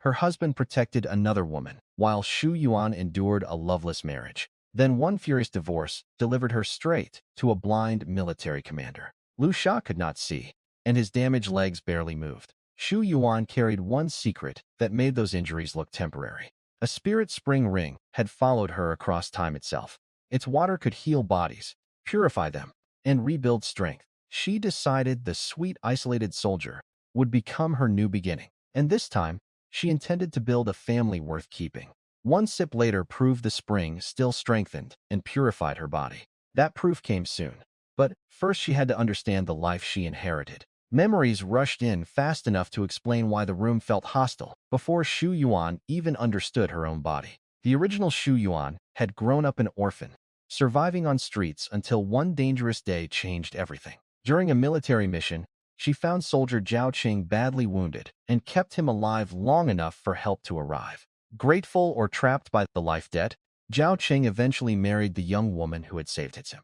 her husband protected another woman, while Shu Yuan endured a loveless marriage. Then one furious divorce delivered her straight to a blind military commander. Lu Sha could not see, and his damaged legs barely moved. Shu Yuan carried one secret that made those injuries look temporary. A spirit spring ring had followed her across time itself. Its water could heal bodies, purify them, and rebuild strength. She decided the sweet, isolated soldier would become her new beginning. And this time, she intended to build a family worth keeping. One sip later proved the spring still strengthened and purified her body. That proof came soon. But first she had to understand the life she inherited. Memories rushed in fast enough to explain why the room felt hostile before Shu Yuan even understood her own body. The original Shu Yuan had grown up an orphan, surviving on streets until one dangerous day changed everything. During a military mission, she found soldier Zhao Cheng badly wounded and kept him alive long enough for help to arrive. Grateful or trapped by the life debt, Zhao Cheng eventually married the young woman who had saved him.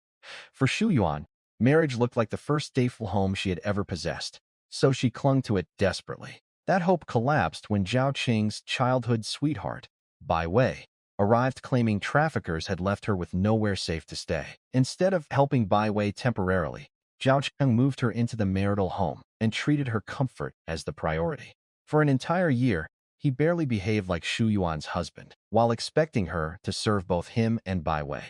For Shu Yuan, marriage looked like the first stable home she had ever possessed, so she clung to it desperately. That hope collapsed when Zhao Cheng's childhood sweetheart, Bai Wei, arrived claiming traffickers had left her with nowhere safe to stay. Instead of helping Bai Wei temporarily, Zhao Cheng moved her into the marital home and treated her comfort as the priority. For an entire year, he barely behaved like Shu Yuan's husband, while expecting her to serve both him and Bai Wei.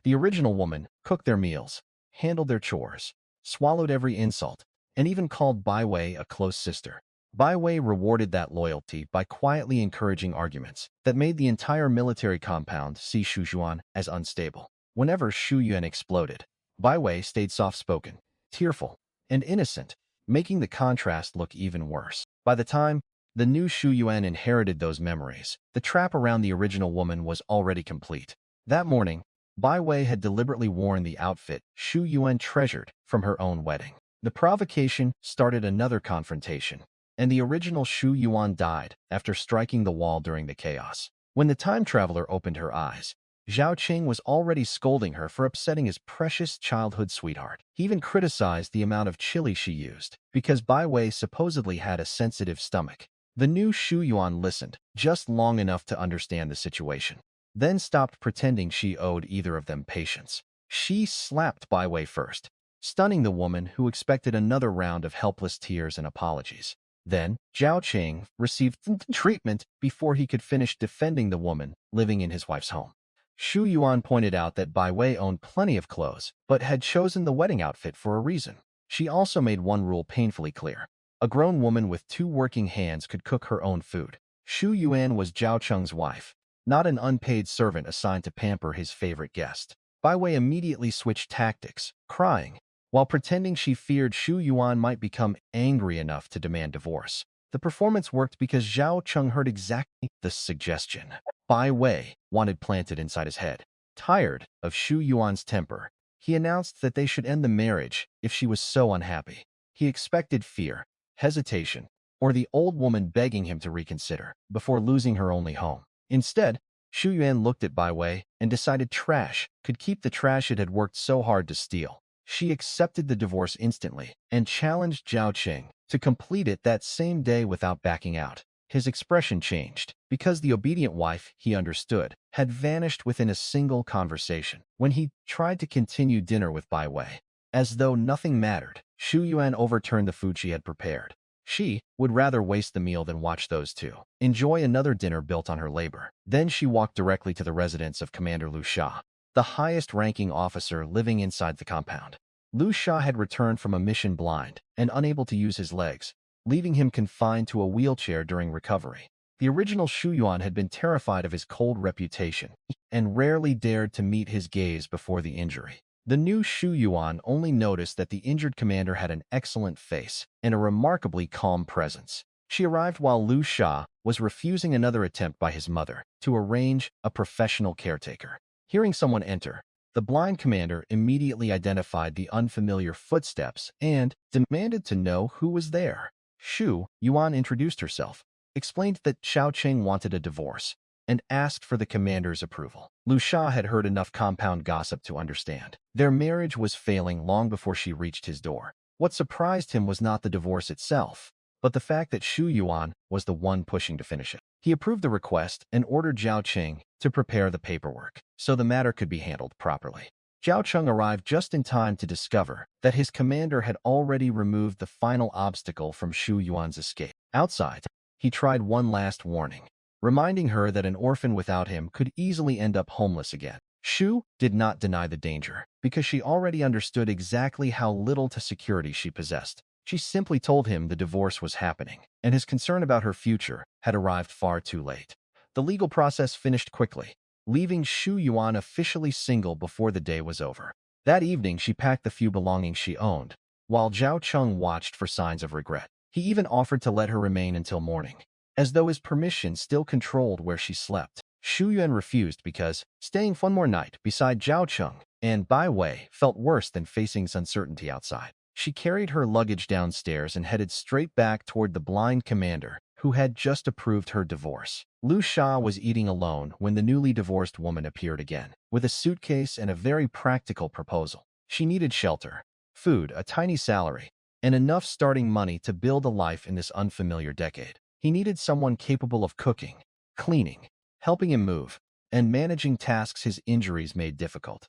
The original woman cooked their meals, handled their chores, swallowed every insult, and even called Bai Wei a close sister. Bai Wei rewarded that loyalty by quietly encouraging arguments that made the entire military compound see Shu Yuan as unstable. Whenever Shu Yuan exploded, Bai Wei stayed soft-spoken, tearful, and innocent, making the contrast look even worse. By the time the new Shu Yuan inherited those memories, the trap around the original woman was already complete. That morning, Bai Wei had deliberately worn the outfit Shu Yuan treasured from her own wedding. The provocation started another confrontation, and the original Shu Yuan died after striking the wall during the chaos. When the time traveler opened her eyes, Zhao Cheng was already scolding her for upsetting his precious childhood sweetheart. He even criticized the amount of chili she used, because Bai Wei supposedly had a sensitive stomach. The new Shu Yuan listened just long enough to understand the situation, then stopped pretending she owed either of them patience. She slapped Bai Wei first, stunning the woman who expected another round of helpless tears and apologies. Then, Zhao Cheng received treatment before he could finish defending the woman living in his wife's home. Shu Yuan pointed out that Bai Wei owned plenty of clothes, but had chosen the wedding outfit for a reason. She also made one rule painfully clear. A grown woman with 2 working hands could cook her own food. Shu Yuan was Zhao Cheng's wife, not an unpaid servant assigned to pamper his favorite guest. Bai Wei immediately switched tactics, crying, while pretending she feared Shu Yuan might become angry enough to demand divorce. The performance worked because Zhao Cheng heard exactly the suggestion Bai Wei wanted planted inside his head. Tired of Shu Yuan's temper, he announced that they should end the marriage if she was so unhappy. He expected fear, hesitation, or the old woman begging him to reconsider before losing her only home. Instead, Shu Yuan looked at Bai Wei and decided trash could keep the trash it had worked so hard to steal. She accepted the divorce instantly and challenged Zhao Cheng to complete it that same day without backing out. His expression changed, because the obedient wife, he understood, had vanished within a single conversation. When he tried to continue dinner with Bai Wei, as though nothing mattered, Shu Yuan overturned the food she had prepared. She would rather waste the meal than watch those two enjoy another dinner built on her labor. Then she walked directly to the residence of Commander Lu Sha, the highest-ranking officer living inside the compound. Lu Sha had returned from a mission blind and unable to use his legs, leaving him confined to a wheelchair during recovery. The original Shu Yuan had been terrified of his cold reputation and rarely dared to meet his gaze before the injury. The new Shu Yuan only noticed that the injured commander had an excellent face and a remarkably calm presence. She arrived while Lu Sha was refusing another attempt by his mother to arrange a professional caretaker. Hearing someone enter, the blind commander immediately identified the unfamiliar footsteps and demanded to know who was there. Shu Yuan introduced herself, explained that Zhao Cheng wanted a divorce, and asked for the commander's approval. Lu Sha had heard enough compound gossip to understand. Their marriage was failing long before she reached his door. What surprised him was not the divorce itself, but the fact that Shu Yuan was the one pushing to finish it. He approved the request and ordered Zhao Cheng to prepare the paperwork so the matter could be handled properly. Zhao Cheng arrived just in time to discover that his commander had already removed the final obstacle from Shu Yuan's escape. Outside, he tried one last warning, reminding her that an orphan without him could easily end up homeless again. Shu did not deny the danger, because she already understood exactly how little to security she possessed. She simply told him the divorce was happening, and his concern about her future had arrived far too late. The legal process finished quickly, leaving Shu Yuan officially single before the day was over. That evening, she packed the few belongings she owned, while Zhao Cheng watched for signs of regret. He even offered to let her remain until morning, as though his permission still controlled where she slept. Shu Yuan refused because staying one more night beside Zhao Cheng and Bai Wei felt worse than facing uncertainty outside. She carried her luggage downstairs and headed straight back toward the blind commander who had just approved her divorce. Lu Sha was eating alone when the newly divorced woman appeared again, with a suitcase and a very practical proposal. She needed shelter, food, a tiny salary, and enough starting money to build a life in this unfamiliar decade. He needed someone capable of cooking, cleaning, helping him move, and managing tasks his injuries made difficult.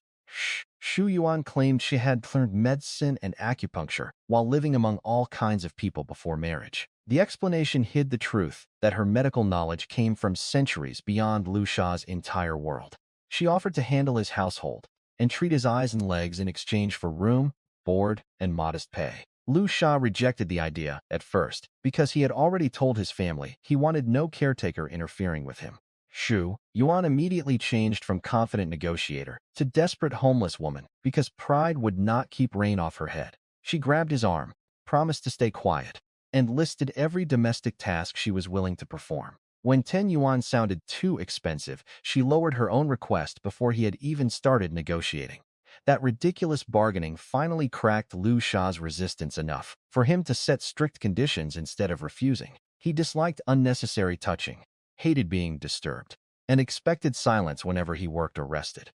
Shu Yuan claimed she had learned medicine and acupuncture while living among all kinds of people before marriage. The explanation hid the truth that her medical knowledge came from centuries beyond Lu Sha's entire world. She offered to handle his household and treat his eyes and legs in exchange for room, board, and modest pay. Lu Sha rejected the idea at first because he had already told his family he wanted no caretaker interfering with him. Shu Yuan immediately changed from confident negotiator to desperate homeless woman because pride would not keep rain off her head. She grabbed his arm, promised to stay quiet, and listed every domestic task she was willing to perform. When 10 yuan sounded too expensive, she lowered her own request before he had even started negotiating. That ridiculous bargaining finally cracked Lu Sha's resistance enough for him to set strict conditions instead of refusing. He disliked unnecessary touching, hated being disturbed, and expected silence whenever he worked or rested.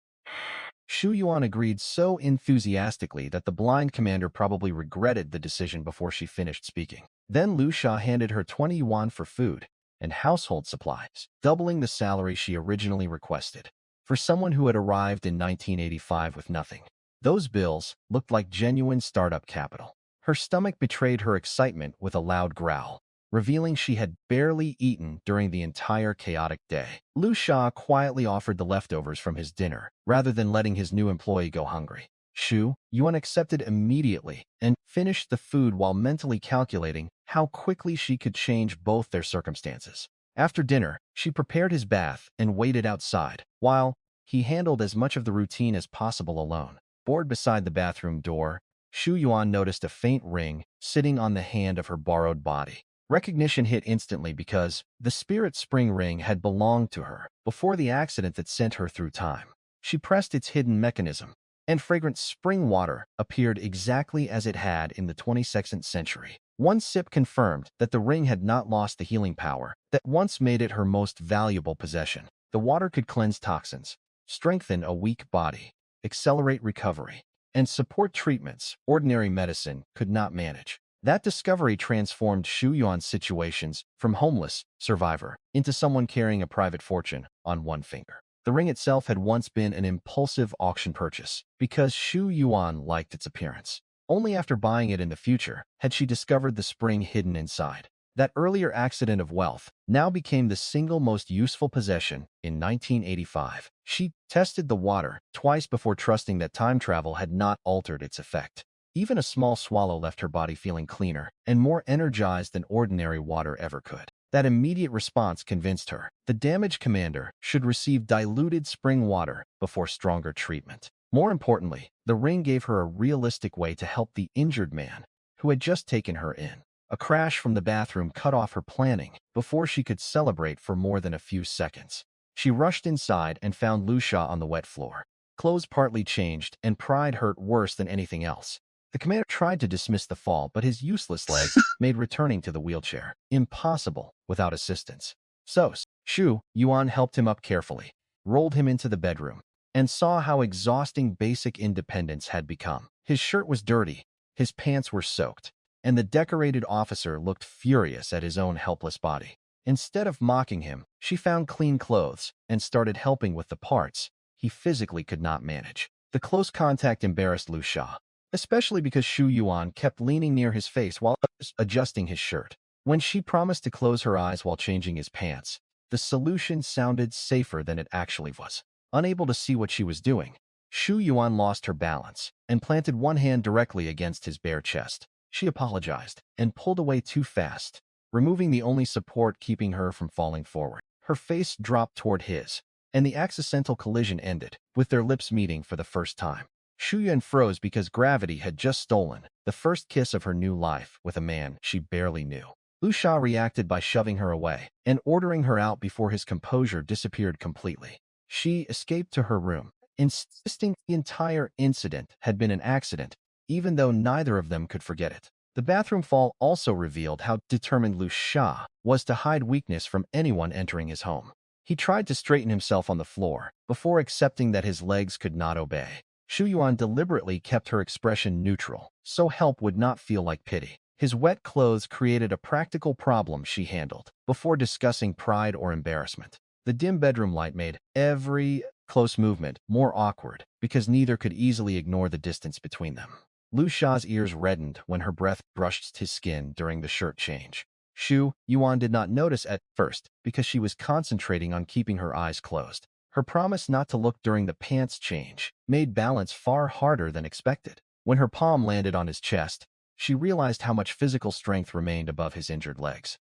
Shu Yuan agreed so enthusiastically that the blind commander probably regretted the decision before she finished speaking. Then Lu Sha handed her 20 yuan for food and household supplies, doubling the salary she originally requested. For someone who had arrived in 1985 with nothing, those bills looked like genuine startup capital. Her stomach betrayed her excitement with a loud growl, revealing she had barely eaten during the entire chaotic day. Lu Sha quietly offered the leftovers from his dinner, rather than letting his new employee go hungry. Shu Yuan accepted immediately and finished the food while mentally calculating how quickly she could change both their circumstances. After dinner, she prepared his bath and waited outside, while he handled as much of the routine as possible alone. Bored beside the bathroom door, Shu Yuan noticed a faint ring sitting on the hand of her borrowed body. Recognition hit instantly because the spirit spring ring had belonged to her before the accident that sent her through time. She pressed its hidden mechanism, and fragrant spring water appeared exactly as it had in the 22nd century. One sip confirmed that the ring had not lost the healing power that once made it her most valuable possession. The water could cleanse toxins, strengthen a weak body, accelerate recovery, and support treatments ordinary medicine could not manage. That discovery transformed Shu Yuan's situations from homeless survivor into someone carrying a private fortune on one finger. The ring itself had once been an impulsive auction purchase because Shu Yuan liked its appearance. Only after buying it in the future had she discovered the spring hidden inside. That earlier accident of wealth now became the single most useful possession in 1985. She tested the water twice before trusting that time travel had not altered its effect. Even a small swallow left her body feeling cleaner and more energized than ordinary water ever could. That immediate response convinced her the damaged commander should receive diluted spring water before stronger treatment. More importantly, the ring gave her a realistic way to help the injured man who had just taken her in. A crash from the bathroom cut off her planning before she could celebrate for more than a few seconds. She rushed inside and found Lu Sha on the wet floor, clothes partly changed, and pride hurt worse than anything else. The commander tried to dismiss the fall, but his useless legs made returning to the wheelchair impossible without assistance. So, Shu Yuan helped him up carefully, rolled him into the bedroom, and saw how exhausting basic independence had become. His shirt was dirty, his pants were soaked, and the decorated officer looked furious at his own helpless body. Instead of mocking him, she found clean clothes and started helping with the parts he physically could not manage. The close contact embarrassed Lu Sha, especially because Shu Yuan kept leaning near his face while adjusting his shirt. When she promised to close her eyes while changing his pants, the solution sounded safer than it actually was. Unable to see what she was doing, Shu Yuan lost her balance and planted one hand directly against his bare chest. She apologized and pulled away too fast, removing the only support keeping her from falling forward. Her face dropped toward his, and the accidental collision ended, with their lips meeting for the first time. Shu Yuan froze because gravity had just stolen the first kiss of her new life with a man she barely knew. Lu Sha reacted by shoving her away and ordering her out before his composure disappeared completely. She escaped to her room, insisting the entire incident had been an accident, even though neither of them could forget it. The bathroom fall also revealed how determined Lu Sha was to hide weakness from anyone entering his home. He tried to straighten himself on the floor before accepting that his legs could not obey. Shu Yuan deliberately kept her expression neutral, so help would not feel like pity. His wet clothes created a practical problem she handled before discussing pride or embarrassment. The dim bedroom light made every close movement more awkward because neither could easily ignore the distance between them. Lu Sha's ears reddened when her breath brushed his skin during the shirt change. Shu Yuan did not notice at first because she was concentrating on keeping her eyes closed. Her promise not to look during the pants change made balance far harder than expected. When her palm landed on his chest, she realized how much physical strength remained above his injured legs.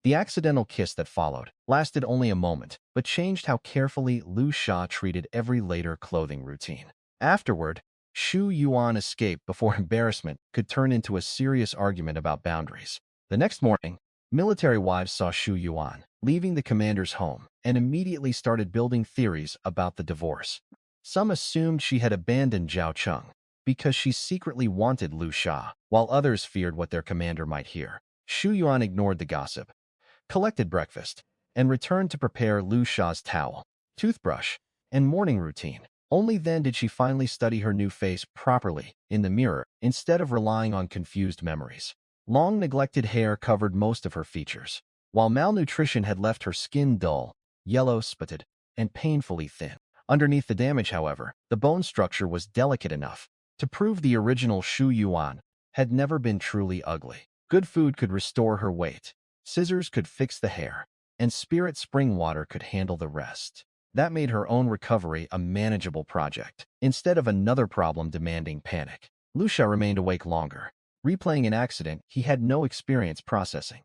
The accidental kiss that followed lasted only a moment, but changed how carefully Lu Sha treated every later clothing routine. Afterward, Shu Yuan escaped before embarrassment could turn into a serious argument about boundaries. The next morning, military wives saw Shu Yuan leaving the commander's home and immediately started building theories about the divorce. Some assumed she had abandoned Zhao Cheng because she secretly wanted Lu Sha, while others feared what their commander might hear. Shu Yuan ignored the gossip, collected breakfast, and returned to prepare Lu Sha's towel, toothbrush, and morning routine. Only then did she finally study her new face properly in the mirror instead of relying on confused memories. Long neglected hair covered most of her features, while malnutrition had left her skin dull, yellow, spotted, and painfully thin. Underneath the damage, however, the bone structure was delicate enough to prove the original Shu Yuan had never been truly ugly. Good food could restore her weight, scissors could fix the hair, and spirit spring water could handle the rest. That made her own recovery a manageable project, instead of another problem demanding panic. Lu Sha remained awake longer, replaying an accident he had no experience processing.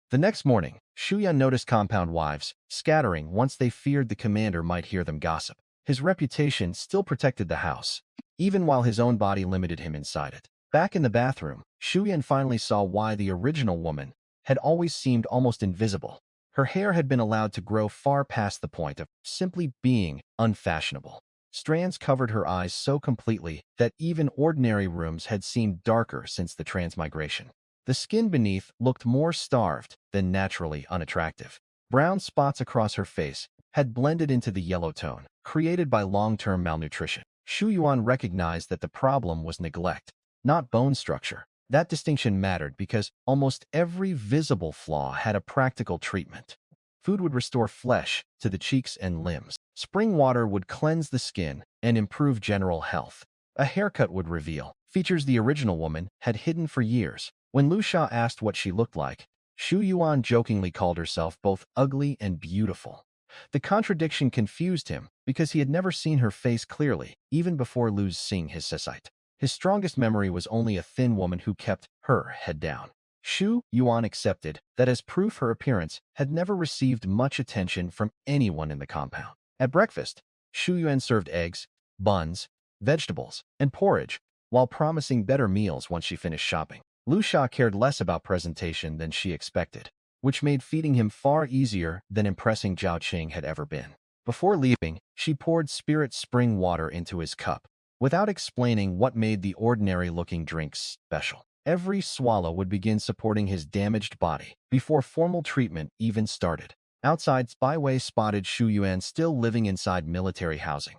The next morning, Shu Yuan noticed compound wives scattering once they feared the commander might hear them gossip. His reputation still protected the house, even while his own body limited him inside it. Back in the bathroom, Shu Yuan finally saw why the original woman had always seemed almost invisible. Her hair had been allowed to grow far past the point of simply being unfashionable. Strands covered her eyes so completely that even ordinary rooms had seemed darker since the transmigration. The skin beneath looked more starved than naturally unattractive. Brown spots across her face had blended into the yellow tone, created by long-term malnutrition. Shu Yuan recognized that the problem was neglect, not bone structure. That distinction mattered because almost every visible flaw had a practical treatment. Food would restore flesh to the cheeks and limbs. Spring water would cleanse the skin and improve general health. A haircut would reveal features the original woman had hidden for years. When Lu Sha asked what she looked like, Shu Yuan jokingly called herself both ugly and beautiful. The contradiction confused him because he had never seen her face clearly, even before Lu's seeing his sight. His strongest memory was only a thin woman who kept her head down. Shu Yuan accepted that as proof her appearance had never received much attention from anyone in the compound. At breakfast, Shu Yuan served eggs, buns, vegetables, and porridge, while promising better meals once she finished shopping. Lu Sha cared less about presentation than she expected, which made feeding him far easier than impressing Zhao Cheng had ever been. Before leaving, she poured spirit spring water into his cup, without explaining what made the ordinary-looking drinks special. Every swallow would begin supporting his damaged body before formal treatment even started. Outside, Bai Wei spotted Shu Yuan still living inside military housing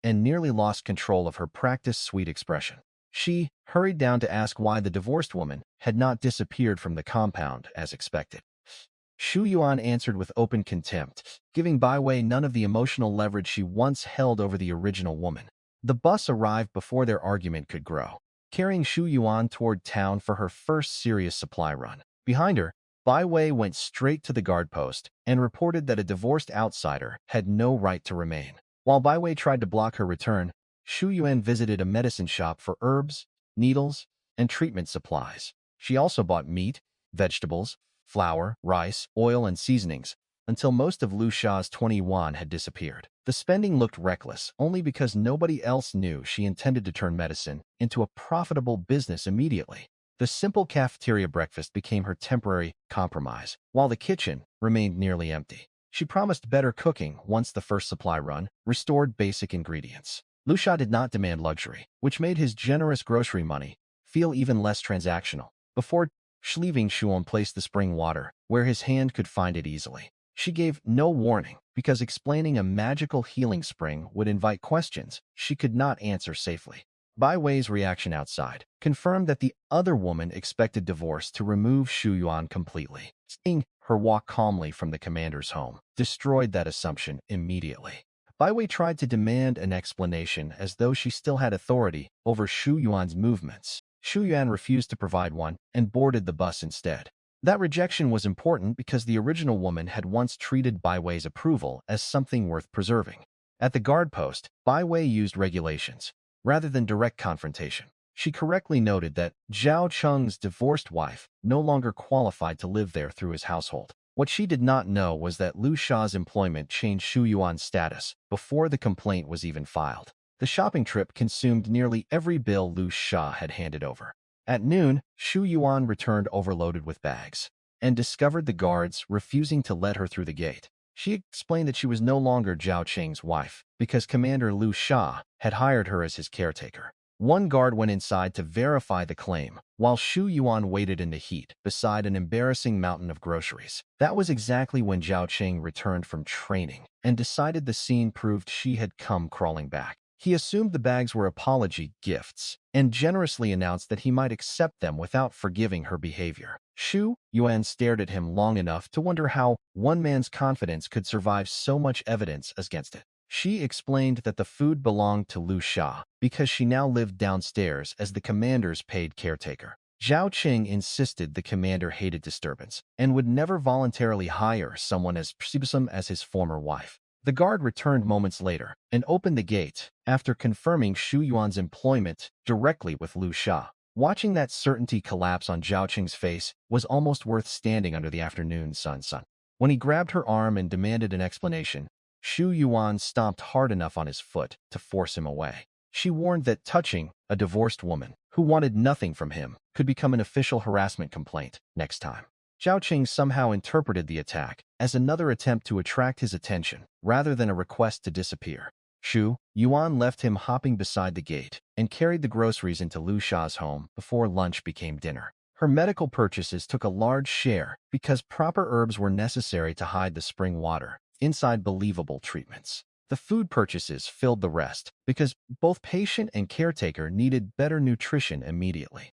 and nearly lost control of her practiced sweet expression. She hurried down to ask why the divorced woman had not disappeared from the compound as expected. Shu Yuan answered with open contempt, giving Bai Wei none of the emotional leverage she once held over the original woman. The bus arrived before their argument could grow, carrying Shu Yuan toward town for her first serious supply run. Behind her, Bai Wei went straight to the guard post and reported that a divorced outsider had no right to remain. While Bai Wei tried to block her return, Shu Yuan visited a medicine shop for herbs, needles, and treatment supplies. She also bought meat, vegetables, flour, rice, oil, and seasonings, until most of Lu Sha's 20 yuan had disappeared. The spending looked reckless only because nobody else knew she intended to turn medicine into a profitable business immediately. The simple cafeteria breakfast became her temporary compromise, while the kitchen remained nearly empty. She promised better cooking once the first supply run restored basic ingredients. Lu Sha did not demand luxury, which made his generous grocery money feel even less transactional. Before leaving, Shu Yuan placed the spring water where his hand could find it easily. She gave no warning because explaining a magical healing spring would invite questions she could not answer safely. Bai Wei's reaction outside confirmed that the other woman expected divorce to remove Shu Yuan completely. Seeing her walk calmly from the commander's home destroyed that assumption immediately. Bai Wei tried to demand an explanation as though she still had authority over Shu Yuan's movements. Shu Yuan refused to provide one and boarded the bus instead. That rejection was important because the original woman had once treated Bai Wei's approval as something worth preserving. At the guard post, Bai Wei used regulations rather than direct confrontation. She correctly noted that Zhao Cheng's divorced wife no longer qualified to live there through his household. What she did not know was that Lu Sha's employment changed Shu Yuan's status before the complaint was even filed. The shopping trip consumed nearly every bill Lu Sha had handed over. At noon, Shu Yuan returned overloaded with bags and discovered the guards refusing to let her through the gate. She explained that she was no longer Zhao Cheng's wife because Commander Lu Sha had hired her as his caretaker. One guard went inside to verify the claim, while Shu Yuan waited in the heat beside an embarrassing mountain of groceries. That was exactly when Zhao Cheng returned from training and decided the scene proved she had come crawling back. He assumed the bags were apology gifts and generously announced that he might accept them without forgiving her behavior. Shu Yuan stared at him long enough to wonder how one man's confidence could survive so much evidence against it. She explained that the food belonged to Lu Sha because she now lived downstairs as the commander's paid caretaker. Zhao Cheng insisted the commander hated disturbance and would never voluntarily hire someone as persistent as his former wife. The guard returned moments later and opened the gate after confirming Shu Yuan's employment directly with Lu Sha. Watching that certainty collapse on Zhao Cheng's face was almost worth standing under the afternoon sun. When he grabbed her arm and demanded an explanation, Shu Yuan stomped hard enough on his foot to force him away. She warned that touching a divorced woman who wanted nothing from him could become an official harassment complaint next time. Zhao Cheng somehow interpreted the attack as another attempt to attract his attention rather than a request to disappear. Shu Yuan left him hopping beside the gate and carried the groceries into Lu Sha's home before lunch became dinner. Her medical purchases took a large share because proper herbs were necessary to hide the spring water inside believable treatments. The food purchases filled the rest because both patient and caretaker needed better nutrition immediately.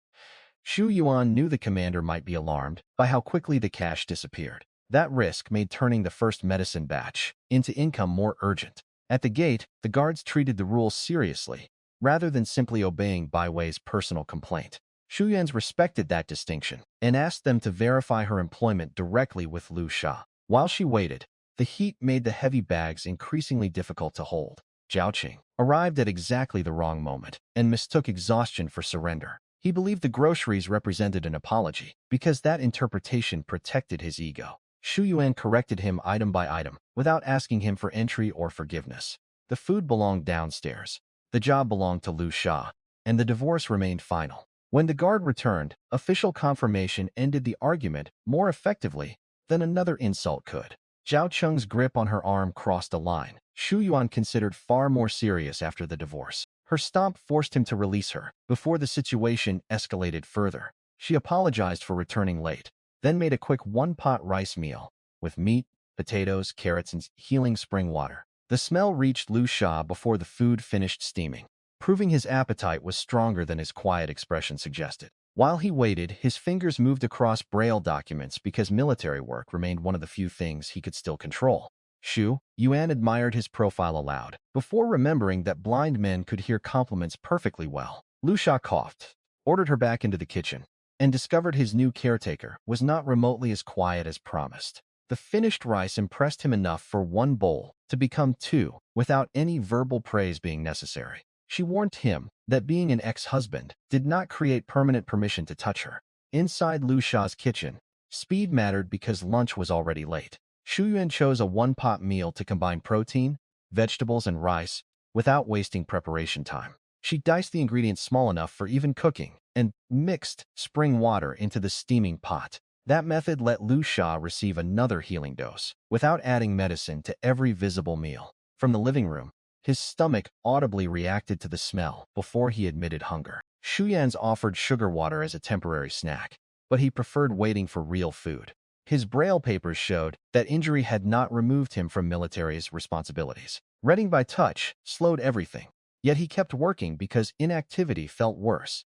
Shu Yuan knew the commander might be alarmed by how quickly the cash disappeared. That risk made turning the first medicine batch into income more urgent. At the gate, the guards treated the rules seriously, rather than simply obeying Bai Wei's personal complaint. Shu Yuan respected that distinction and asked them to verify her employment directly with Lu Sha. While she waited, the heat made the heavy bags increasingly difficult to hold. Zhao Cheng arrived at exactly the wrong moment and mistook exhaustion for surrender. He believed the groceries represented an apology because that interpretation protected his ego. Shu Yuan corrected him item by item without asking him for entry or forgiveness. The food belonged downstairs, the job belonged to Lu Sha, and the divorce remained final. When the guard returned, official confirmation ended the argument more effectively than another insult could. Zhao Cheng's grip on her arm crossed a line Shu Yuan considered far more serious after the divorce. Her stomp forced him to release her before the situation escalated further. She apologized for returning late, then made a quick one-pot rice meal with meat, potatoes, carrots, and healing spring water. The smell reached Lu Sha before the food finished steaming. proving his appetite was stronger than his quiet expression suggested. While he waited, his fingers moved across Braille documents because military work remained one of the few things he could still control. Shu Yuan admired his profile aloud, before remembering that blind men could hear compliments perfectly well. Lu Sha coughed, ordered her back into the kitchen, and discovered his new caretaker was not remotely as quiet as promised. The finished rice impressed him enough for one bowl to become two, without any verbal praise being necessary. She warned him that being an ex-husband did not create permanent permission to touch her. Inside Lu Sha's kitchen, speed mattered because lunch was already late. Shu Yuan chose a one-pot meal to combine protein, vegetables, and rice without wasting preparation time. She diced the ingredients small enough for even cooking and mixed spring water into the steaming pot. That method let Lu Sha receive another healing dose, without adding medicine to every visible meal. From the living room, his stomach audibly reacted to the smell before he admitted hunger. Shu Yan's offered sugar water as a temporary snack, but he preferred waiting for real food. His Braille papers showed that injury had not removed him from military's responsibilities. Reading by touch slowed everything, yet he kept working because inactivity felt worse.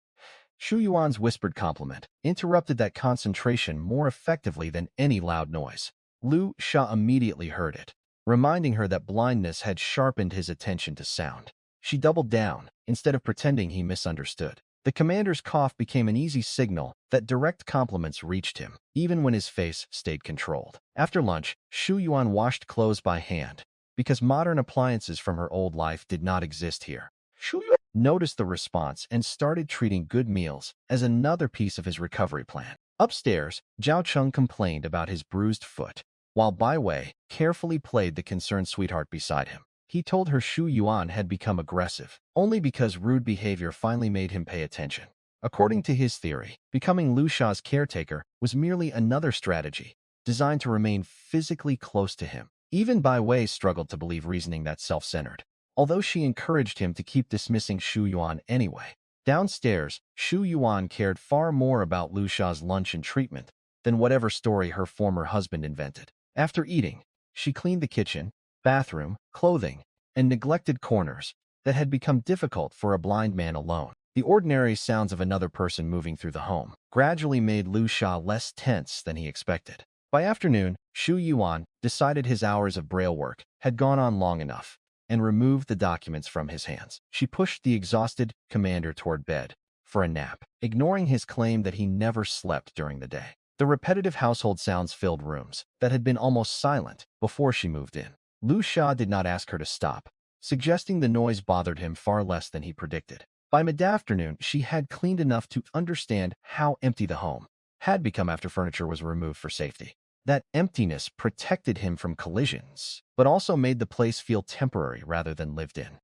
Shu Yuan's whispered compliment interrupted that concentration more effectively than any loud noise. Lu Sha immediately heard it, reminding her that blindness had sharpened his attention to sound. She doubled down, instead of pretending he misunderstood. The commander's cough became an easy signal that direct compliments reached him, even when his face stayed controlled. After lunch, Shu Yuan washed clothes by hand, because modern appliances from her old life did not exist here. Shu Yuan noticed the response and started treating good meals as another piece of his recovery plan. Upstairs, Zhao Cheng complained about his bruised foot, while Bai Wei carefully played the concerned sweetheart beside him. He told her Shu Yuan had become aggressive, only because rude behavior finally made him pay attention. According to his theory, becoming Lu Sha's caretaker was merely another strategy, designed to remain physically close to him. Even Bai Wei struggled to believe reasoning that self-centered, although she encouraged him to keep dismissing Shu Yuan anyway. Downstairs, Shu Yuan cared far more about Lu Sha's lunch and treatment than whatever story her former husband invented. After eating, she cleaned the kitchen, bathroom, clothing, and neglected corners that had become difficult for a blind man alone. The ordinary sounds of another person moving through the home gradually made Lu Sha less tense than he expected. By afternoon, Shu Yuan decided his hours of Braille work had gone on long enough and removed the documents from his hands. She pushed the exhausted commander toward bed for a nap, ignoring his claim that he never slept during the day. The repetitive household sounds filled rooms that had been almost silent before she moved in. Lu Sha did not ask her to stop, suggesting the noise bothered him far less than he predicted. By mid-afternoon, she had cleaned enough to understand how empty the home had become after furniture was removed for safety. That emptiness protected him from collisions, but also made the place feel temporary rather than lived in.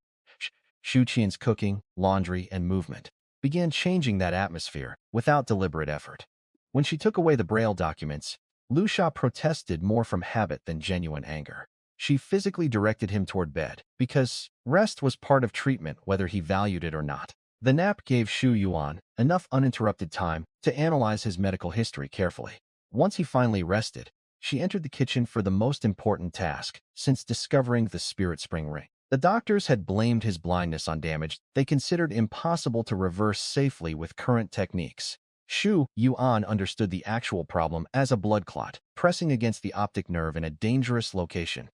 Shu Qian's cooking, laundry, and movement began changing that atmosphere without deliberate effort. When she took away the Braille documents, Lu Sha protested more from habit than genuine anger. She physically directed him toward bed, because rest was part of treatment whether he valued it or not. The nap gave Shu Yuan enough uninterrupted time to analyze his medical history carefully. Once he finally rested, she entered the kitchen for the most important task since discovering the spirit spring ring. The doctors had blamed his blindness on damage they considered impossible to reverse safely with current techniques. Shu Yuan understood the actual problem as a blood clot, pressing against the optic nerve in a dangerous location.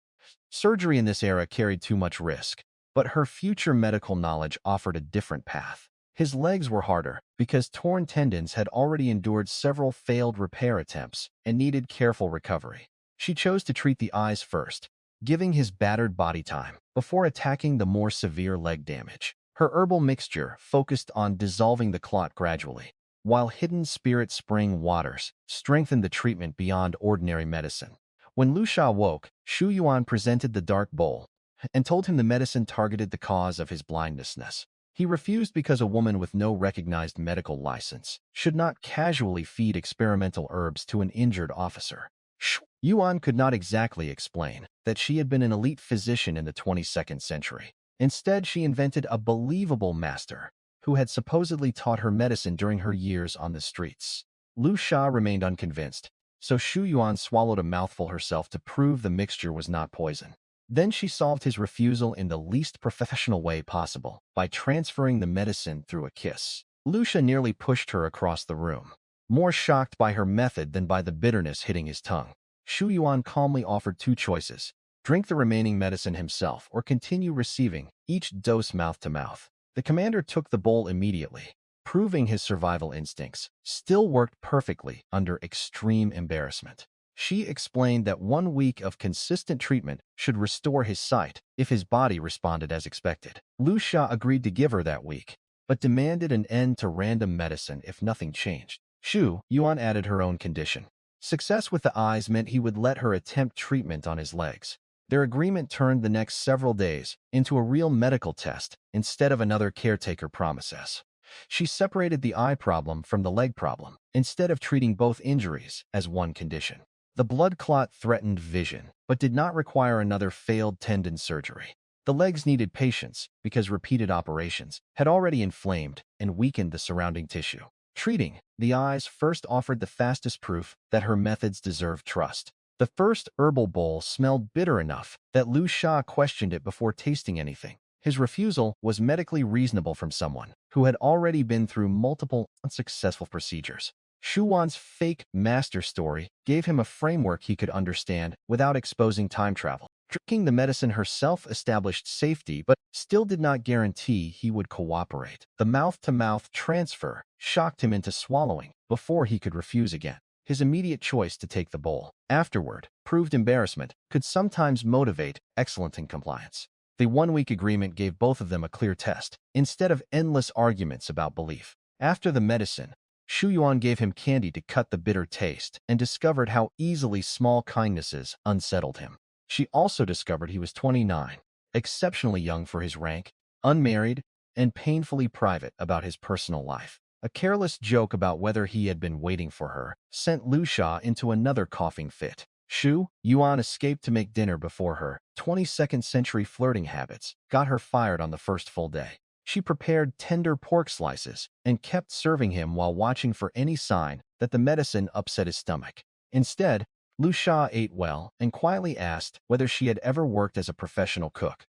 Surgery in this era carried too much risk, but her future medical knowledge offered a different path. His legs were harder because torn tendons had already endured several failed repair attempts and needed careful recovery. She chose to treat the eyes first, giving his battered body time before attacking the more severe leg damage. Her herbal mixture focused on dissolving the clot gradually, while hidden spirit spring waters strengthened the treatment beyond ordinary medicine. When Lu Sha woke, Shu Yuan presented the dark bowl and told him the medicine targeted the cause of his blindness. He refused because a woman with no recognized medical license should not casually feed experimental herbs to an injured officer. Shu Yuan could not exactly explain that she had been an elite physician in the 22nd century. Instead, she invented a believable master who had supposedly taught her medicine during her years on the streets. Lu Sha remained unconvinced, so Shu Yuan swallowed a mouthful herself to prove the mixture was not poison. Then she solved his refusal in the least professional way possible, by transferring the medicine through a kiss. Lu Sha nearly pushed her across the room, more shocked by her method than by the bitterness hitting his tongue. Shu Yuan calmly offered two choices: drink the remaining medicine himself or continue receiving each dose mouth to mouth. The commander took the bowl immediately, proving his survival instincts still worked perfectly under extreme embarrassment. She explained that 1 week of consistent treatment should restore his sight if his body responded as expected. Lu Sha agreed to give her that week, but demanded an end to random medicine if nothing changed. Shu Yuan added her own condition. Success with the eyes meant he would let her attempt treatment on his legs. Their agreement turned the next several days into a real medical test instead of another caretaker promises. She separated the eye problem from the leg problem, instead of treating both injuries as one condition. The blood clot threatened vision, but did not require another failed tendon surgery. The legs needed patience because repeated operations had already inflamed and weakened the surrounding tissue. Treating the eyes first offered the fastest proof that her methods deserved trust. The first herbal bowl smelled bitter enough that Lu Sha questioned it before tasting anything. His refusal was medically reasonable from someone who had already been through multiple unsuccessful procedures. Shu Wan's fake master story gave him a framework he could understand without exposing time travel. Drinking the medicine herself established safety, but still did not guarantee he would cooperate. The mouth-to-mouth transfer shocked him into swallowing before he could refuse again. His immediate choice to take the bowl afterward proved embarrassment could sometimes motivate excellence in compliance. The 1 week agreement gave both of them a clear test, instead of endless arguments about belief. After the medicine, Shu Yuan gave him candy to cut the bitter taste and discovered how easily small kindnesses unsettled him. She also discovered he was 29, exceptionally young for his rank, unmarried, and painfully private about his personal life. A careless joke about whether he had been waiting for her sent Lu Sha into another coughing fit. Shu Yuan escaped to make dinner before her. 22nd century flirting habits got her fired on the first full day. She prepared tender pork slices and kept serving him while watching for any sign that the medicine upset his stomach. Instead, Lu Sha ate well and quietly asked whether she had ever worked as a professional cook.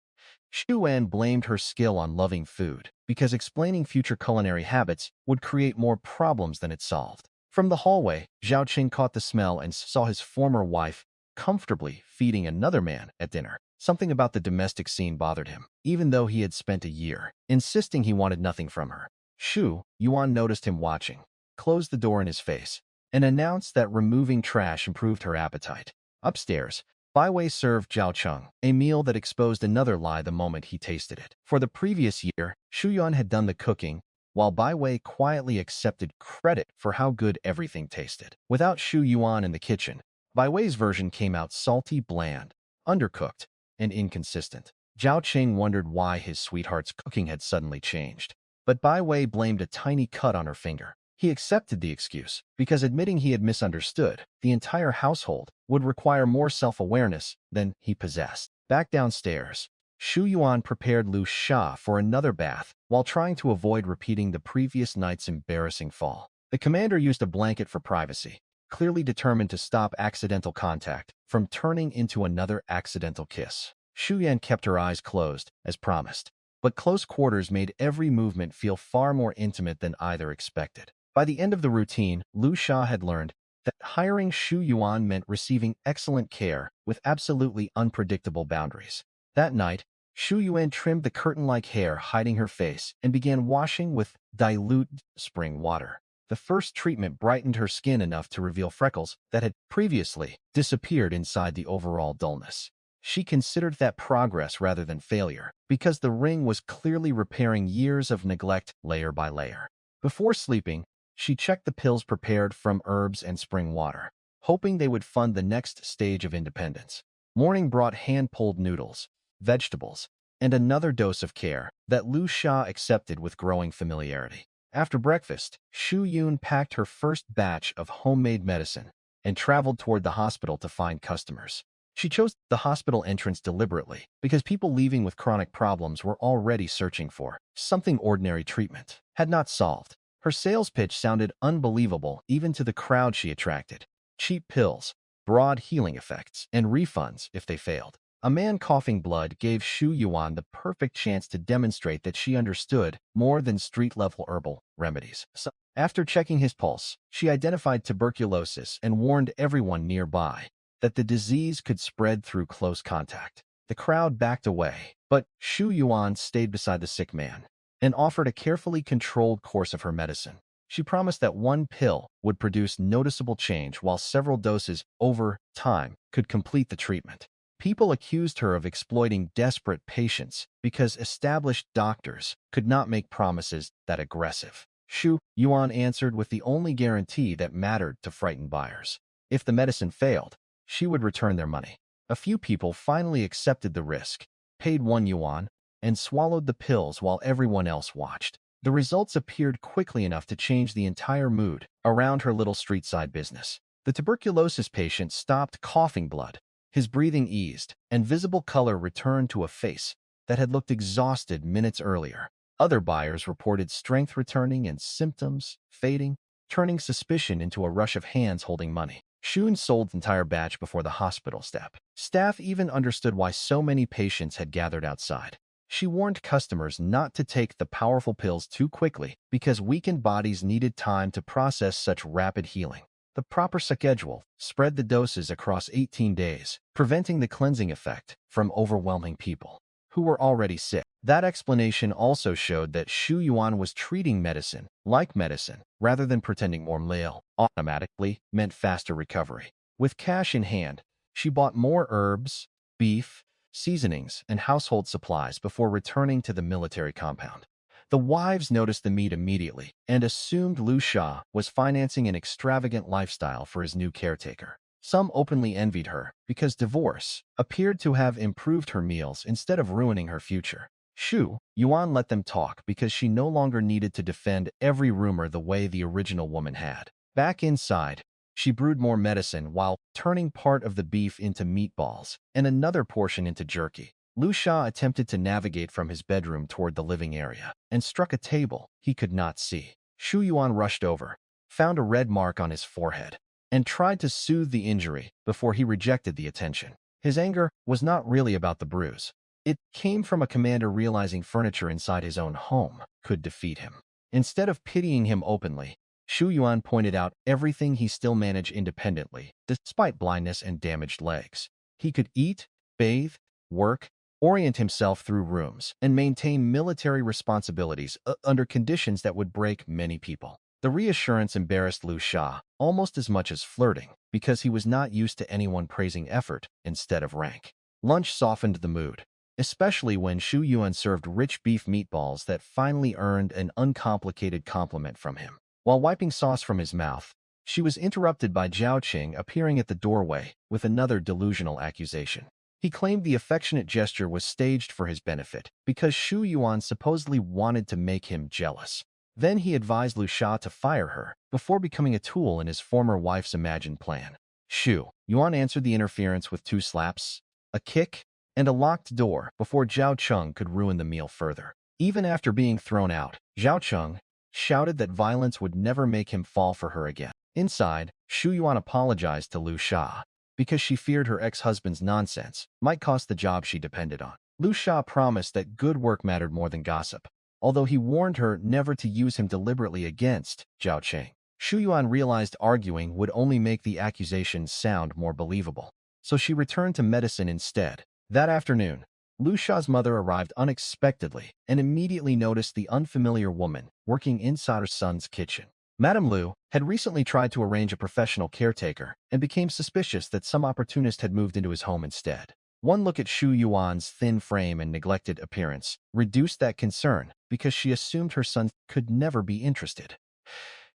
Shu Yuan blamed her skill on loving food because explaining future culinary habits would create more problems than it solved. From the hallway, Zhao Cheng caught the smell and saw his former wife comfortably feeding another man at dinner. Something about the domestic scene bothered him, even though he had spent a year insisting he wanted nothing from her. Shu Yuan noticed him watching, closed the door in his face, and announced that removing trash improved her appetite. Upstairs, Bai Wei served Zhao Cheng a meal that exposed another lie the moment he tasted it. For the previous year, Shu Yuan had done the cooking, while Bai Wei quietly accepted credit for how good everything tasted. Without Shu Yuan in the kitchen, Bai Wei's version came out salty, bland, undercooked, and inconsistent. Zhao Cheng wondered why his sweetheart's cooking had suddenly changed, but Bai Wei blamed a tiny cut on her finger. He accepted the excuse because admitting he had misunderstood the entire household would require more self-awareness than he possessed. Back downstairs, Shu Yuan prepared Lu Sha for another bath while trying to avoid repeating the previous night's embarrassing fall. The commander used a blanket for privacy, clearly determined to stop accidental contact from turning into another accidental kiss. Shu Yuan kept her eyes closed, as promised, but close quarters made every movement feel far more intimate than either expected. By the end of the routine, Lu Sha had learned that hiring Shu Yuan meant receiving excellent care with absolutely unpredictable boundaries. That night, Shu Yuan trimmed the curtain-like hair hiding her face and began washing with dilute spring water. The first treatment brightened her skin enough to reveal freckles that had previously disappeared inside the overall dullness. She considered that progress rather than failure, because the ring was clearly repairing years of neglect layer by layer. Before sleeping, she checked the pills prepared from herbs and spring water, hoping they would fund the next stage of independence. Morning brought hand-pulled noodles, vegetables, and another dose of care that Lu Sha accepted with growing familiarity. After breakfast, Shu Yuan packed her first batch of homemade medicine and traveled toward the hospital to find customers. She chose the hospital entrance deliberately because people leaving with chronic problems were already searching for something ordinary treatment had not solved. Her sales pitch sounded unbelievable even to the crowd she attracted: cheap pills, broad healing effects, and refunds if they failed. A man coughing blood gave Shu Yuan the perfect chance to demonstrate that she understood more than street-level herbal remedies. So, after checking his pulse, she identified tuberculosis and warned everyone nearby that the disease could spread through close contact. The crowd backed away, but Shu Yuan stayed beside the sick man and offered a carefully controlled course of her medicine. She promised that one pill would produce noticeable change while several doses over time could complete the treatment. People accused her of exploiting desperate patients because established doctors could not make promises that aggressive. Shu Yuan answered with the only guarantee that mattered to frightened buyers. If the medicine failed, she would return their money. A few people finally accepted the risk, paid 1 yuan, and swallowed the pills while everyone else watched. The results appeared quickly enough to change the entire mood around her little street-side business. The tuberculosis patient stopped coughing blood. His breathing eased, and visible color returned to a face that had looked exhausted minutes earlier. Other buyers reported strength returning and symptoms fading, turning suspicion into a rush of hands holding money. Shun sold the entire batch before the hospital step. Staff even understood why so many patients had gathered outside. She warned customers not to take the powerful pills too quickly because weakened bodies needed time to process such rapid healing. The proper schedule spread the doses across 18 days, preventing the cleansing effect from overwhelming people who were already sick. That explanation also showed that Shu Yuan was treating medicine like medicine rather than pretending more male automatically meant faster recovery. With cash in hand, she bought more herbs, beef, seasonings, and household supplies before returning to the military compound. The wives noticed the meat immediately and assumed Lu Sha was financing an extravagant lifestyle for his new caretaker. Some openly envied her because divorce appeared to have improved her meals instead of ruining her future. Shu Yuan let them talk because she no longer needed to defend every rumor the way the original woman had. Back inside, she brewed more medicine while turning part of the beef into meatballs and another portion into jerky. Lu Sha attempted to navigate from his bedroom toward the living area and struck a table he could not see. Shu Yuan rushed over, found a red mark on his forehead, and tried to soothe the injury before he rejected the attention. His anger was not really about the bruise. It came from a commander realizing furniture inside his own home could defeat him. Instead of pitying him openly, Shu Yuan pointed out everything he still managed independently, despite blindness and damaged legs. He could eat, bathe, work, orient himself through rooms, and maintain military responsibilities under conditions that would break many people. The reassurance embarrassed Lu Sha almost as much as flirting, because he was not used to anyone praising effort instead of rank. Lunch softened the mood, especially when Shu Yuan served rich beef meatballs that finally earned an uncomplicated compliment from him. While wiping sauce from his mouth, she was interrupted by Zhao Cheng appearing at the doorway with another delusional accusation. He claimed the affectionate gesture was staged for his benefit because Shu Yuan supposedly wanted to make him jealous. Then he advised Lu Sha to fire her before becoming a tool in his former wife's imagined plan. Shu Yuan answered the interference with 2 slaps, a kick, and a locked door before Zhao Cheng could ruin the meal further. Even after being thrown out, Zhao Cheng shouted that violence would never make him fall for her again. Inside, Shu Yuan apologized to Lu Sha because she feared her ex-husband's nonsense might cost the job she depended on. Lu Sha promised that good work mattered more than gossip, although he warned her never to use him deliberately against Zhao Cheng. Shu Yuan realized arguing would only make the accusations sound more believable, so she returned to medicine instead. That afternoon, Lu Sha's mother arrived unexpectedly and immediately noticed the unfamiliar woman working inside her son's kitchen. Madame Lu had recently tried to arrange a professional caretaker and became suspicious that some opportunist had moved into his home instead. One look at Shu Yuan's thin frame and neglected appearance reduced that concern because she assumed her son could never be interested.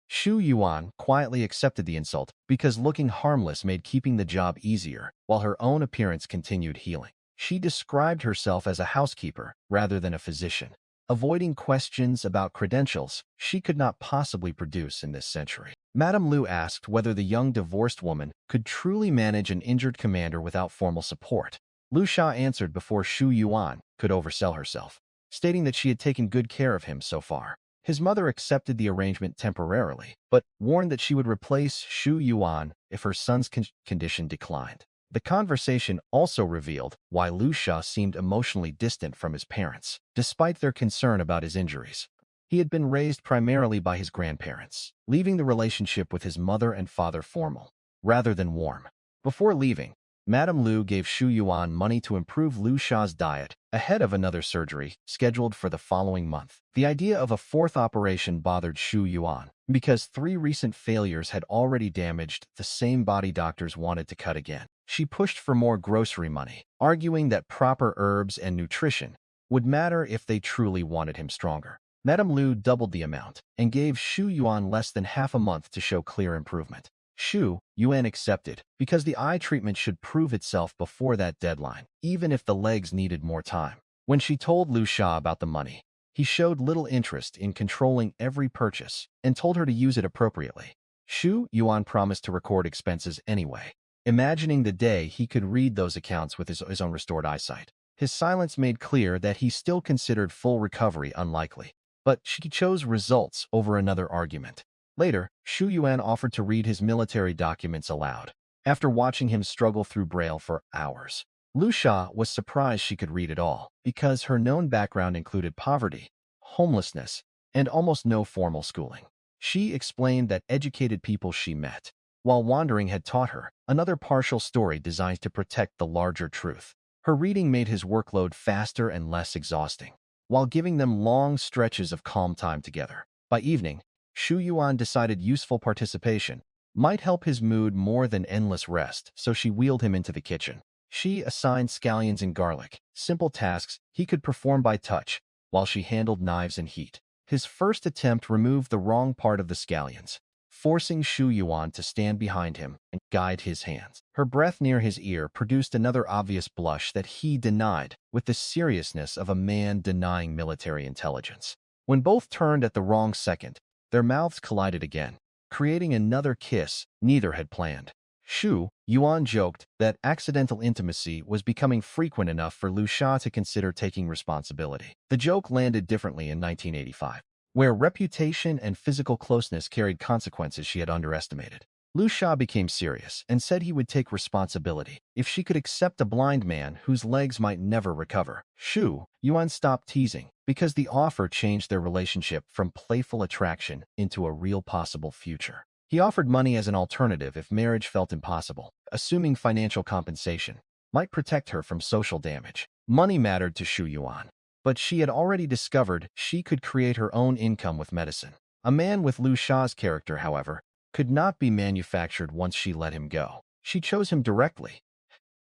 Shu Yuan quietly accepted the insult because looking harmless made keeping the job easier, while her own appearance continued healing. She described herself as a housekeeper rather than a physician, avoiding questions about credentials she could not possibly produce in this century. Madame Lu asked whether the young divorced woman could truly manage an injured commander without formal support. Lu Sha answered before Shu Yuan could oversell herself, stating that she had taken good care of him so far. His mother accepted the arrangement temporarily, but warned that she would replace Shu Yuan if her son's condition declined. The conversation also revealed why Lu Sha seemed emotionally distant from his parents, despite their concern about his injuries. He had been raised primarily by his grandparents, leaving the relationship with his mother and father formal, rather than warm. Before leaving, Madame Lu gave Shu Yuan money to improve Lu Sha's diet ahead of another surgery scheduled for the following month. The idea of a fourth operation bothered Shu Yuan because 3 recent failures had already damaged the same body doctors wanted to cut again. She pushed for more grocery money, arguing that proper herbs and nutrition would matter if they truly wanted him stronger. Madame Lu doubled the amount and gave Shu Yuan less than half a month to show clear improvement. Shu Yuan accepted because the eye treatment should prove itself before that deadline, even if the legs needed more time. When she told Lu Sha about the money, he showed little interest in controlling every purchase and told her to use it appropriately. Shu Yuan promised to record expenses anyway, imagining the day he could read those accounts with his own restored eyesight. His silence made clear that he still considered full recovery unlikely, but she chose results over another argument. Later, Shu Yuan offered to read his military documents aloud, after watching him struggle through Braille for hours. Lu Sha was surprised she could read it all, because her known background included poverty, homelessness, and almost no formal schooling. She explained that educated people she met, while wandering, had taught her another partial story designed to protect the larger truth. Her reading made his workload faster and less exhausting, while giving them long stretches of calm time together. By evening, Shu Yuan decided useful participation might help his mood more than endless rest, so she wheeled him into the kitchen. She assigned scallions and garlic, simple tasks he could perform by touch, while she handled knives and heat. His first attempt removed the wrong part of the scallions, forcing Shu Yuan to stand behind him and guide his hands. Her breath near his ear produced another obvious blush that he denied with the seriousness of a man denying military intelligence. When both turned at the wrong second, their mouths collided again, creating another kiss neither had planned. Shu Yuan joked that accidental intimacy was becoming frequent enough for Lu Sha to consider taking responsibility. The joke landed differently in 1985, where reputation and physical closeness carried consequences she had underestimated. Lu Sha became serious and said he would take responsibility if she could accept a blind man whose legs might never recover. Shu Yuan stopped teasing because the offer changed their relationship from playful attraction into a real possible future. He offered money as an alternative if marriage felt impossible, assuming financial compensation might protect her from social damage. Money mattered to Shu Yuan, but she had already discovered she could create her own income with medicine. A man with Lu Sha's character, however, could not be manufactured once she let him go. She chose him directly,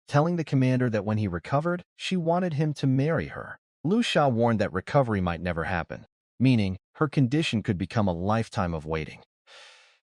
telling the commander that when he recovered, she wanted him to marry her. Lu Sha warned that recovery might never happen, meaning her condition could become a lifetime of waiting.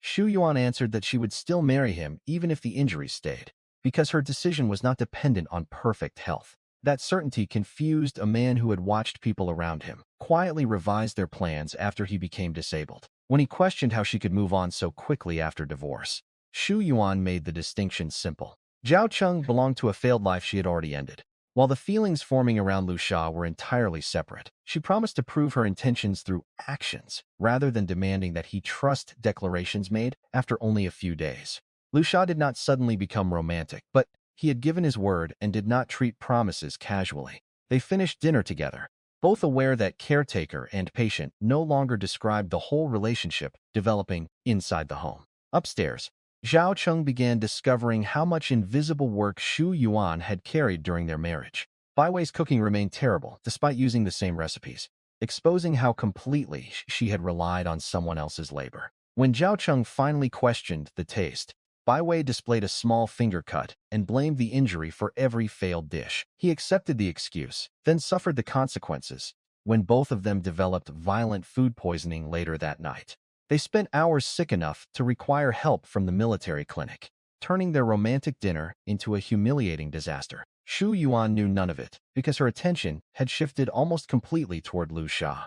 Shu Yuan answered that she would still marry him even if the injuries stayed, because her decision was not dependent on perfect health. That certainty confused a man who had watched people around him quietly revise their plans after he became disabled. When he questioned how she could move on so quickly after divorce, Shu Yuan made the distinction simple. Zhao Cheng belonged to a failed life she had already ended, while the feelings forming around Lu Sha were entirely separate. She promised to prove her intentions through actions, rather than demanding that he trust declarations made after only a few days. Lu Sha did not suddenly become romantic, but he had given his word and did not treat promises casually. They finished dinner together, both aware that caretaker and patient no longer described the whole relationship developing inside the home. Upstairs, Zhao Cheng began discovering how much invisible work Shu Yuan had carried during their marriage. Bai Wei's cooking remained terrible, despite using the same recipes, exposing how completely she had relied on someone else's labor. When Zhao Cheng finally questioned the taste, Bai Wei displayed a small finger cut and blamed the injury for every failed dish. He accepted the excuse, then suffered the consequences when both of them developed violent food poisoning later that night. They spent hours sick enough to require help from the military clinic, turning their romantic dinner into a humiliating disaster. Shu Yuan knew none of it because her attention had shifted almost completely toward Lu Sha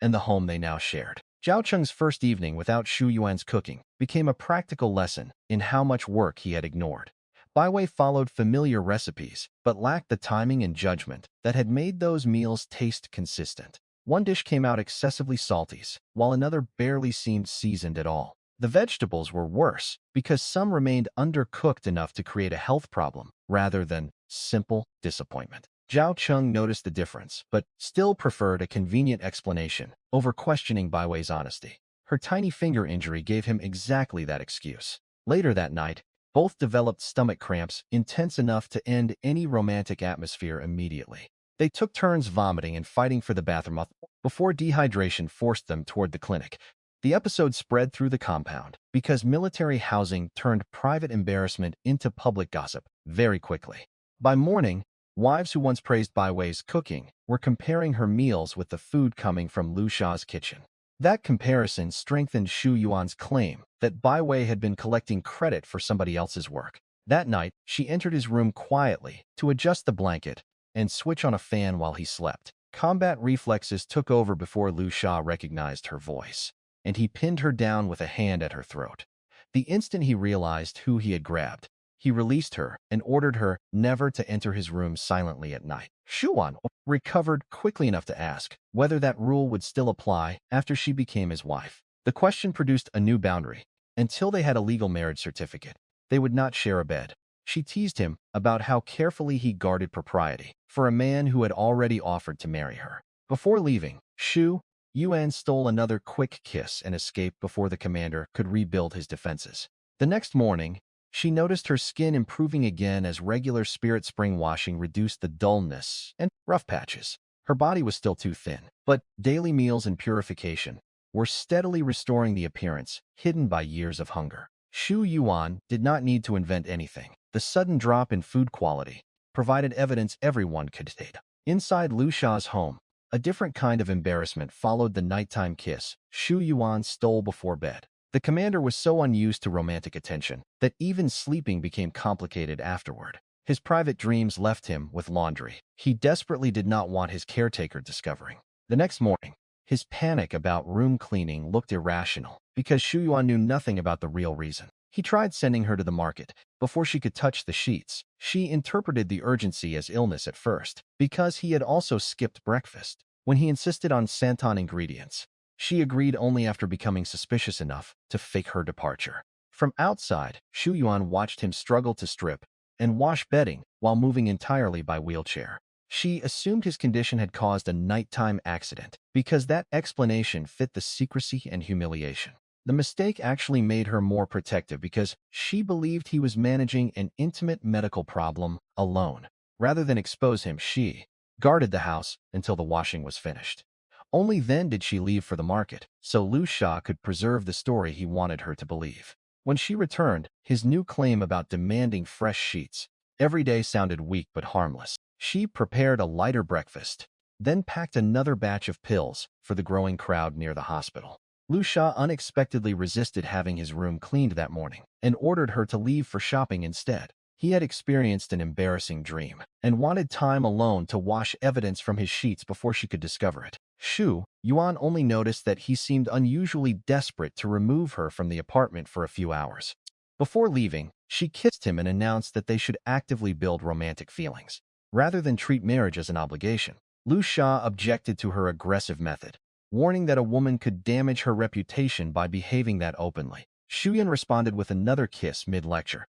and the home they now shared. Zhao Cheng's first evening without Shu Yuan's cooking became a practical lesson in how much work he had ignored. Bai Wei followed familiar recipes, but lacked the timing and judgment that had made those meals taste consistent. One dish came out excessively salty, while another barely seemed seasoned at all. The vegetables were worse because some remained undercooked enough to create a health problem rather than simple disappointment. Zhao Cheng noticed the difference, but still preferred a convenient explanation over questioning Bai Wei's honesty. Her tiny finger injury gave him exactly that excuse. Later that night, both developed stomach cramps intense enough to end any romantic atmosphere immediately. They took turns vomiting and fighting for the bathroom before dehydration forced them toward the clinic. The episode spread through the compound because military housing turned private embarrassment into public gossip very quickly. By morning, wives who once praised Bai Wei's cooking were comparing her meals with the food coming from Lu Sha's kitchen. That comparison strengthened Shu Yuan's claim that Bai Wei had been collecting credit for somebody else's work. That night, she entered his room quietly to adjust the blanket and switch on a fan while he slept. Combat reflexes took over before Lu Sha recognized her voice, and he pinned her down with a hand at her throat. The instant he realized who he had grabbed, he released her and ordered her never to enter his room silently at night. Shu Yuan recovered quickly enough to ask whether that rule would still apply after she became his wife. The question produced a new boundary. Until they had a legal marriage certificate, they would not share a bed. She teased him about how carefully he guarded propriety for a man who had already offered to marry her. Before leaving, Shu Yuan stole another quick kiss and escaped before the commander could rebuild his defenses. The next morning, she noticed her skin improving again as regular spirit spring washing reduced the dullness and rough patches. Her body was still too thin, but daily meals and purification were steadily restoring the appearance hidden by years of hunger. Shu Yuan did not need to invent anything. The sudden drop in food quality provided evidence everyone could take. Inside Lu Sha's home, a different kind of embarrassment followed the nighttime kiss Shu Yuan stole before bed. The commander was so unused to romantic attention that even sleeping became complicated afterward. His private dreams left him with laundry he desperately did not want his caretaker discovering. The next morning, his panic about room cleaning looked irrational because Shu Yuan knew nothing about the real reason. He tried sending her to the market before she could touch the sheets. She interpreted the urgency as illness at first because he had also skipped breakfast. When he insisted on santon ingredients, she agreed only after becoming suspicious enough to fake her departure. From outside, Shu Yuan watched him struggle to strip and wash bedding while moving entirely by wheelchair. She assumed his condition had caused a nighttime accident because that explanation fit the secrecy and humiliation. The mistake actually made her more protective because she believed he was managing an intimate medical problem alone. Rather than expose him, she guarded the house until the washing was finished. Only then did she leave for the market, so Lu Sha could preserve the story he wanted her to believe. When she returned, his new claim about demanding fresh sheets every day sounded weak but harmless. She prepared a lighter breakfast, then packed another batch of pills for the growing crowd near the hospital. Lu Sha unexpectedly resisted having his room cleaned that morning and ordered her to leave for shopping instead. He had experienced an embarrassing dream and wanted time alone to wash evidence from his sheets before she could discover it. Shu Yuan only noticed that he seemed unusually desperate to remove her from the apartment for a few hours. Before leaving, she kissed him and announced that they should actively build romantic feelings, rather than treat marriage as an obligation. Lu Sha objected to her aggressive method, warning that a woman could damage her reputation by behaving that openly. Shu Yuan responded with another kiss mid-lecture,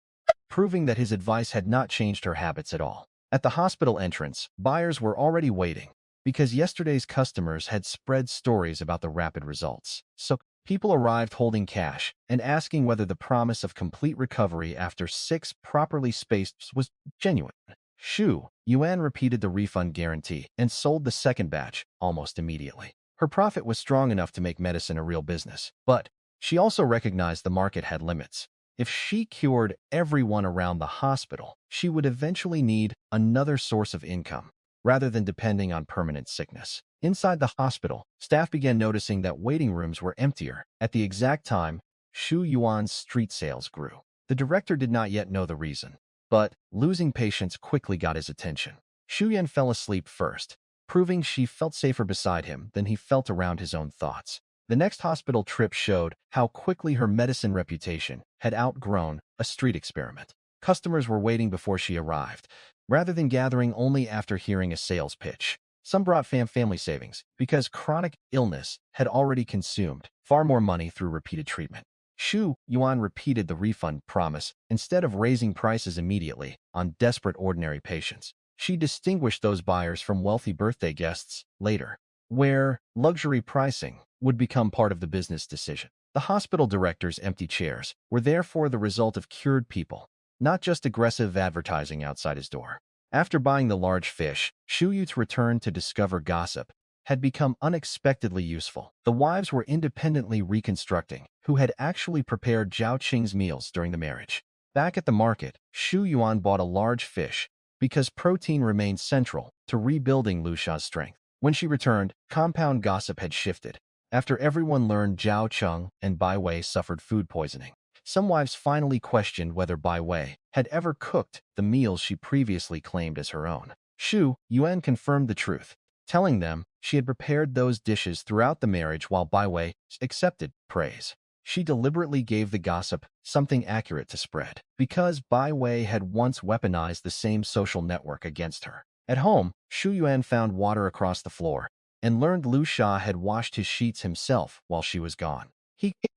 proving that his advice had not changed her habits at all. At the hospital entrance, buyers were already waiting because yesterday's customers had spread stories about the rapid results. So people arrived holding cash and asking whether the promise of complete recovery after 6 properly spaced was genuine. Shu Yuan repeated the refund guarantee and sold the second batch almost immediately. Her profit was strong enough to make medicine a real business, but she also recognized the market had limits. If she cured everyone around the hospital, she would eventually need another source of income, rather than depending on permanent sickness. Inside the hospital, staff began noticing that waiting rooms were emptier. At the exact time, Shu Yuan's street sales grew. The director did not yet know the reason, but losing patients quickly got his attention. Shu Yuan fell asleep first, proving she felt safer beside him than he felt around his own thoughts. The next hospital trip showed how quickly her medicine reputation had outgrown a street experiment. Customers were waiting before she arrived, rather than gathering only after hearing a sales pitch. Some brought family savings because chronic illness had already consumed far more money through repeated treatment. Shu Yuan repeated the refund promise instead of raising prices immediately on desperate ordinary patients. She distinguished those buyers from wealthy birthday guests later, where luxury pricing would become part of the business decision. The hospital director's empty chairs were therefore the result of cured people, not just aggressive advertising outside his door. After buying the large fish, Shu Yu's return to discover gossip had become unexpectedly useful. The wives were independently reconstructing who had actually prepared Zhao Cheng's meals during the marriage. Back at the market, Shu Yuan bought a large fish because protein remained central to rebuilding Lu Sha's strength. When she returned, compound gossip had shifted. After everyone learned Zhao Cheng and Bai Wei suffered food poisoning, some wives finally questioned whether Bai Wei had ever cooked the meals she previously claimed as her own. Shu Yuan confirmed the truth, telling them she had prepared those dishes throughout the marriage while Bai Wei accepted praise. She deliberately gave the gossip something accurate to spread, because Bai Wei had once weaponized the same social network against her. At home, Shu Yuan found water across the floor and learned Lu Sha had washed his sheets himself while she was gone.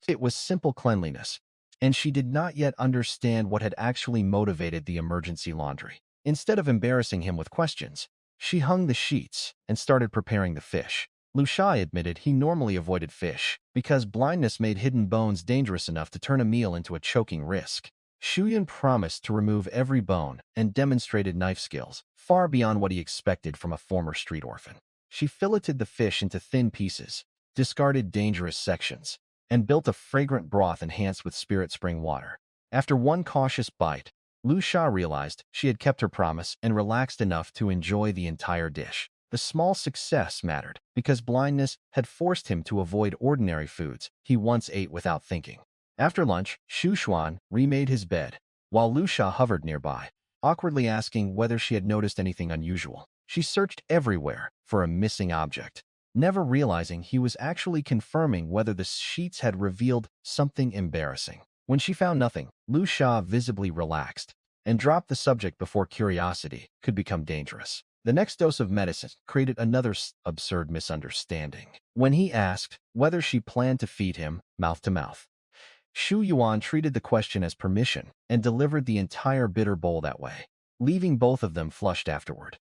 It was simple cleanliness, and she did not yet understand what had actually motivated the emergency laundry. Instead of embarrassing him with questions, she hung the sheets and started preparing the fish. Lu Sha admitted he normally avoided fish because blindness made hidden bones dangerous enough to turn a meal into a choking risk. Shu Yuan promised to remove every bone and demonstrated knife skills, far beyond what he expected from a former street orphan. She filleted the fish into thin pieces, discarded dangerous sections, and built a fragrant broth enhanced with spirit spring water. After one cautious bite, Lu Sha realized she had kept her promise and relaxed enough to enjoy the entire dish. The small success mattered because blindness had forced him to avoid ordinary foods he once ate without thinking. After lunch, Shu Yuan remade his bed, while Lu Sha hovered nearby, awkwardly asking whether she had noticed anything unusual. She searched everywhere for a missing object, never realizing he was actually confirming whether the sheets had revealed something embarrassing. When she found nothing, Lu Sha visibly relaxed and dropped the subject before curiosity could become dangerous. The next dose of medicine created another absurd misunderstanding. When he asked whether she planned to feed him mouth to mouth, Shu Yuan treated the question as permission and delivered the entire bitter bowl that way, leaving both of them flushed afterward.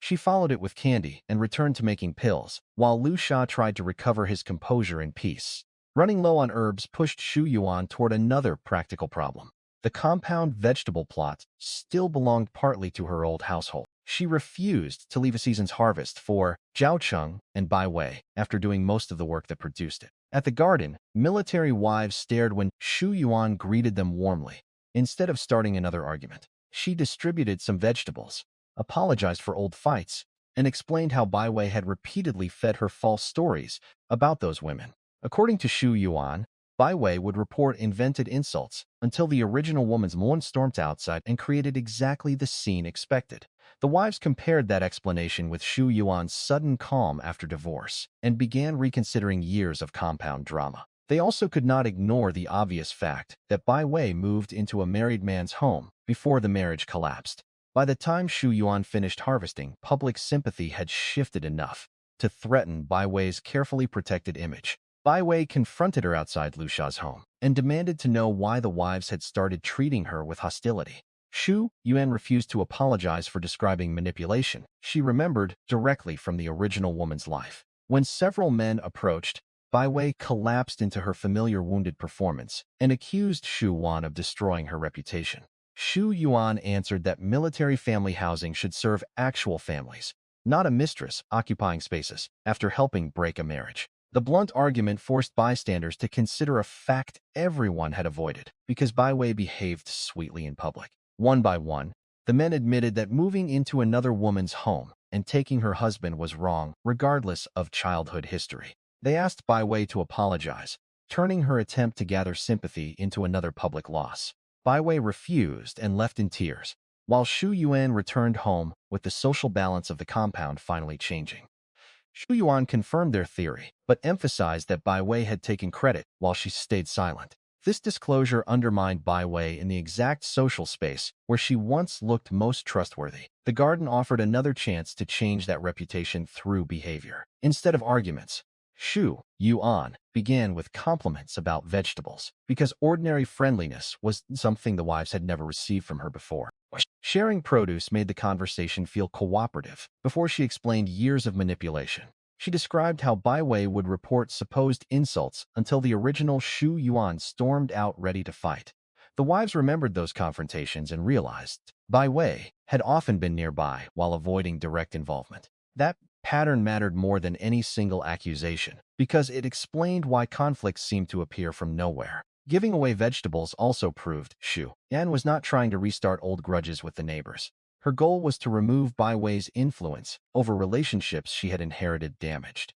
She followed it with candy and returned to making pills, while Lu Sha tried to recover his composure in peace. Running low on herbs pushed Shu Yuan toward another practical problem. The compound vegetable plot still belonged partly to her old household. She refused to leave a season's harvest for Zhao Cheng and Bai Wei after doing most of the work that produced it. At the garden, military wives stared when Shu Yuan greeted them warmly. Instead of starting another argument, she distributed some vegetables, apologized for old fights, and explained how Bai Wei had repeatedly fed her false stories about those women. According to Shu Yuan, Bai Wei would report invented insults until the original woman's mourn stormed outside and created exactly the scene expected. The wives compared that explanation with Shu Yuan's sudden calm after divorce and began reconsidering years of compound drama. They also could not ignore the obvious fact that Bai Wei moved into a married man's home before the marriage collapsed. By the time Shu Yuan finished harvesting, public sympathy had shifted enough to threaten Bai Wei's carefully protected image. Bai Wei confronted her outside Lu Sha's home and demanded to know why the wives had started treating her with hostility. Shu Yuan refused to apologize for describing manipulation she remembered directly from the original woman's life. When several men approached, Bai Wei collapsed into her familiar wounded performance and accused Shu Yuan of destroying her reputation. Shu Yuan answered that military family housing should serve actual families, not a mistress occupying spaces after helping break a marriage. The blunt argument forced bystanders to consider a fact everyone had avoided because Bai Wei behaved sweetly in public. One by one, the men admitted that moving into another woman's home and taking her husband was wrong, regardless of childhood history. They asked Bai Wei to apologize, turning her attempt to gather sympathy into another public loss. Bai Wei refused and left in tears, while Shu Yuan returned home with the social balance of the compound finally changing. Shu Yuan confirmed their theory, but emphasized that Bai Wei had taken credit while she stayed silent. This disclosure undermined Bai Wei in the exact social space where she once looked most trustworthy. The garden offered another chance to change that reputation through behavior. Instead of arguments, Shu Yuan began with compliments about vegetables because ordinary friendliness was something the wives had never received from her before. Sharing produce made the conversation feel cooperative before she explained years of manipulation. She described how Bai Wei would report supposed insults until the original Shu Yuan stormed out ready to fight. The wives remembered those confrontations and realized Bai Wei had often been nearby while avoiding direct involvement. That pattern mattered more than any single accusation because it explained why conflicts seemed to appear from nowhere. Giving away vegetables also proved Shu Yan was not trying to restart old grudges with the neighbors. Her goal was to remove Bai Wei's influence over relationships she had inherited damaged.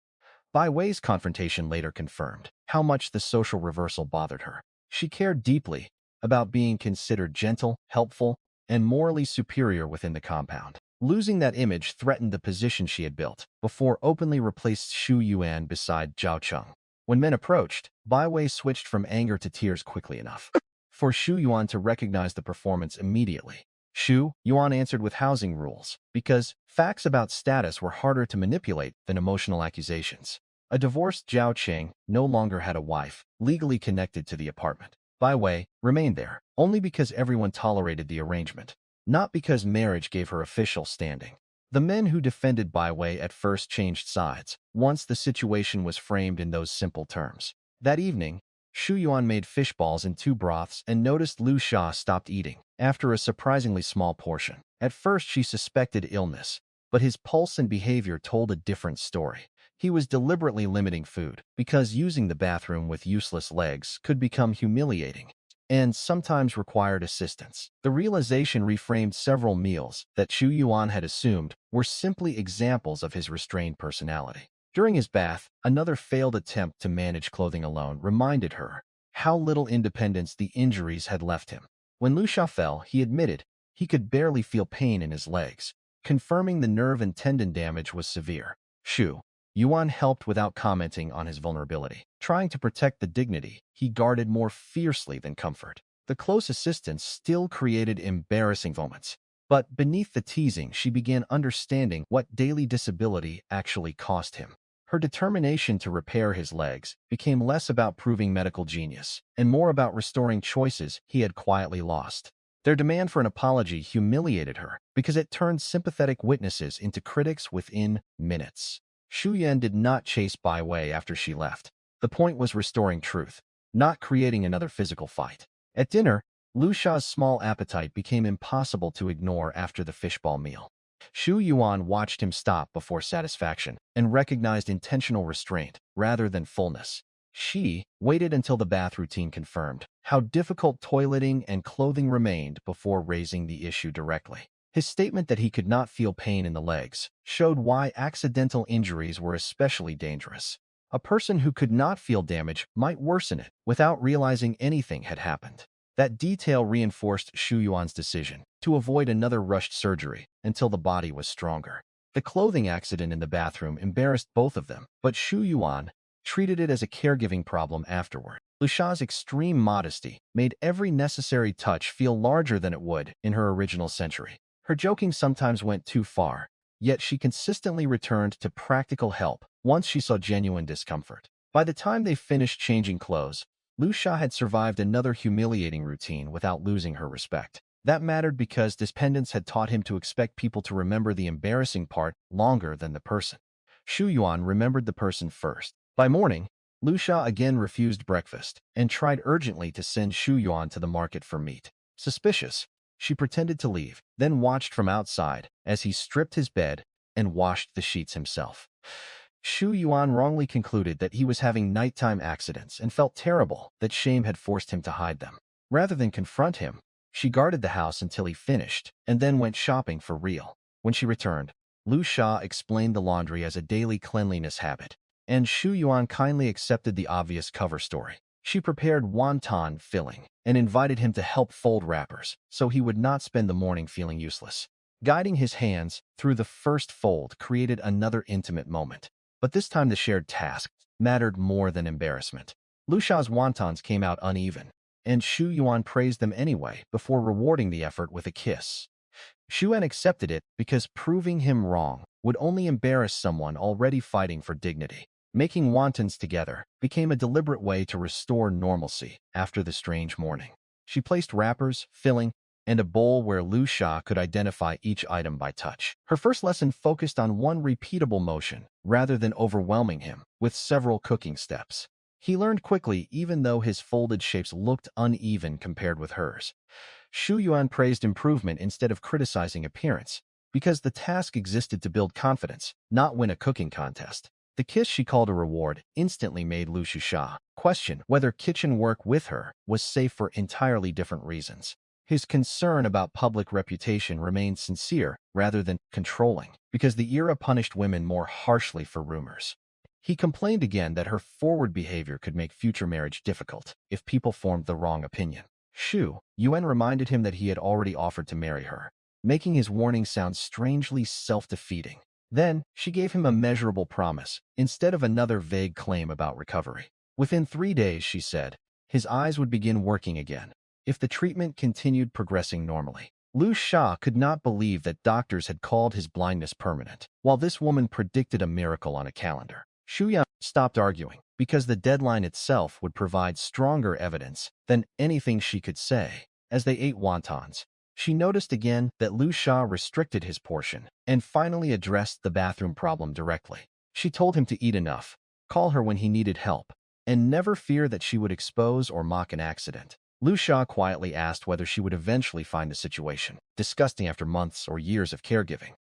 Bai Wei's confrontation later confirmed how much the social reversal bothered her. She cared deeply about being considered gentle, helpful, and morally superior within the compound. Losing that image threatened the position she had built before openly replaced Shu Yuan beside Zhao Cheng. When men approached, Bai Wei switched from anger to tears quickly enough for Shu Yuan to recognize the performance immediately. Shu Yuan answered with housing rules because facts about status were harder to manipulate than emotional accusations. A divorced Zhao Cheng no longer had a wife legally connected to the apartment. Bai Wei remained there only because everyone tolerated the arrangement, not because marriage gave her official standing. The men who defended Bai Wei at first changed sides once the situation was framed in those simple terms. That evening, Shu Yuan made fish balls and two broths and noticed Lu Sha stopped eating after a surprisingly small portion. At first, she suspected illness, but his pulse and behavior told a different story. He was deliberately limiting food because using the bathroom with useless legs could become humiliating and sometimes required assistance. The realization reframed several meals that Shu Yuan had assumed were simply examples of his restrained personality. During his bath, another failed attempt to manage clothing alone reminded her how little independence the injuries had left him. When Lu Sha fell, he admitted he could barely feel pain in his legs, confirming the nerve and tendon damage was severe. Shu Yuan helped without commenting on his vulnerability. Trying to protect the dignity he guarded more fiercely than comfort. The close assistance still created embarrassing moments. But beneath the teasing, she began understanding what daily disability actually cost him. Her determination to repair his legs became less about proving medical genius and more about restoring choices he had quietly lost. Their demand for an apology humiliated her because it turned sympathetic witnesses into critics within minutes. Shu Yan did not chase Bai Wei after she left. The point was restoring truth, not creating another physical fight. At dinner, Lu Sha's small appetite became impossible to ignore after the fishball meal. Shu Yuan watched him stop before satisfaction and recognized intentional restraint rather than fullness. She waited until the bath routine confirmed how difficult toileting and clothing remained before raising the issue directly. His statement that he could not feel pain in the legs showed why accidental injuries were especially dangerous. A person who could not feel damage might worsen it without realizing anything had happened. That detail reinforced Shu Yuan's decision to avoid another rushed surgery until the body was stronger. The clothing accident in the bathroom embarrassed both of them, but Shu Yuan treated it as a caregiving problem afterward. Lu Sha's extreme modesty made every necessary touch feel larger than it would in her original century. Her joking sometimes went too far, yet she consistently returned to practical help once she saw genuine discomfort. By the time they finished changing clothes, Lu Sha had survived another humiliating routine without losing her respect. That mattered because dependence had taught him to expect people to remember the embarrassing part longer than the person. Shu Yuan remembered the person first. By morning, Lu Sha again refused breakfast and tried urgently to send Shu Yuan to the market for meat. Suspicious, she pretended to leave, then watched from outside as he stripped his bed and washed the sheets himself. Shu Yuan wrongly concluded that he was having nighttime accidents and felt terrible that shame had forced him to hide them. Rather than confront him, she guarded the house until he finished and then went shopping for real. When she returned, Lu Sha explained the laundry as a daily cleanliness habit, and Shu Yuan kindly accepted the obvious cover story. She prepared wonton filling and invited him to help fold wrappers so he would not spend the morning feeling useless. Guiding his hands through the first fold created another intimate moment. But this time the shared task mattered more than embarrassment. Lu Sha's wontons came out uneven, and Shu Yuan praised them anyway before rewarding the effort with a kiss. Shu Yuan accepted it because proving him wrong would only embarrass someone already fighting for dignity. Making wontons together became a deliberate way to restore normalcy after the strange morning. She placed wrappers, filling, and a bowl where Lu Sha could identify each item by touch. Her first lesson focused on one repeatable motion, rather than overwhelming him with several cooking steps. He learned quickly even though his folded shapes looked uneven compared with hers. Shu Yuan praised improvement instead of criticizing appearance, because the task existed to build confidence, not win a cooking contest. The kiss she called a reward instantly made Lu Sha question whether kitchen work with her was safe for entirely different reasons. His concern about public reputation remained sincere rather than controlling, because the era punished women more harshly for rumors. He complained again that her forward behavior could make future marriage difficult if people formed the wrong opinion. Shu Yuan reminded him that he had already offered to marry her, making his warning sound strangely self-defeating. Then, she gave him a measurable promise, instead of another vague claim about recovery. Within 3 days, she said, his eyes would begin working again, if the treatment continued progressing normally. Lu Sha could not believe that doctors had called his blindness permanent, while this woman predicted a miracle on a calendar. Shu Yuan stopped arguing, because the deadline itself would provide stronger evidence than anything she could say. As they ate wontons, she noticed again that Lu Sha restricted his portion and finally addressed the bathroom problem directly. She told him to eat enough, call her when he needed help, and never fear that she would expose or mock an accident. Lu Sha quietly asked whether she would eventually find the situation disgusting after months or years of caregiving.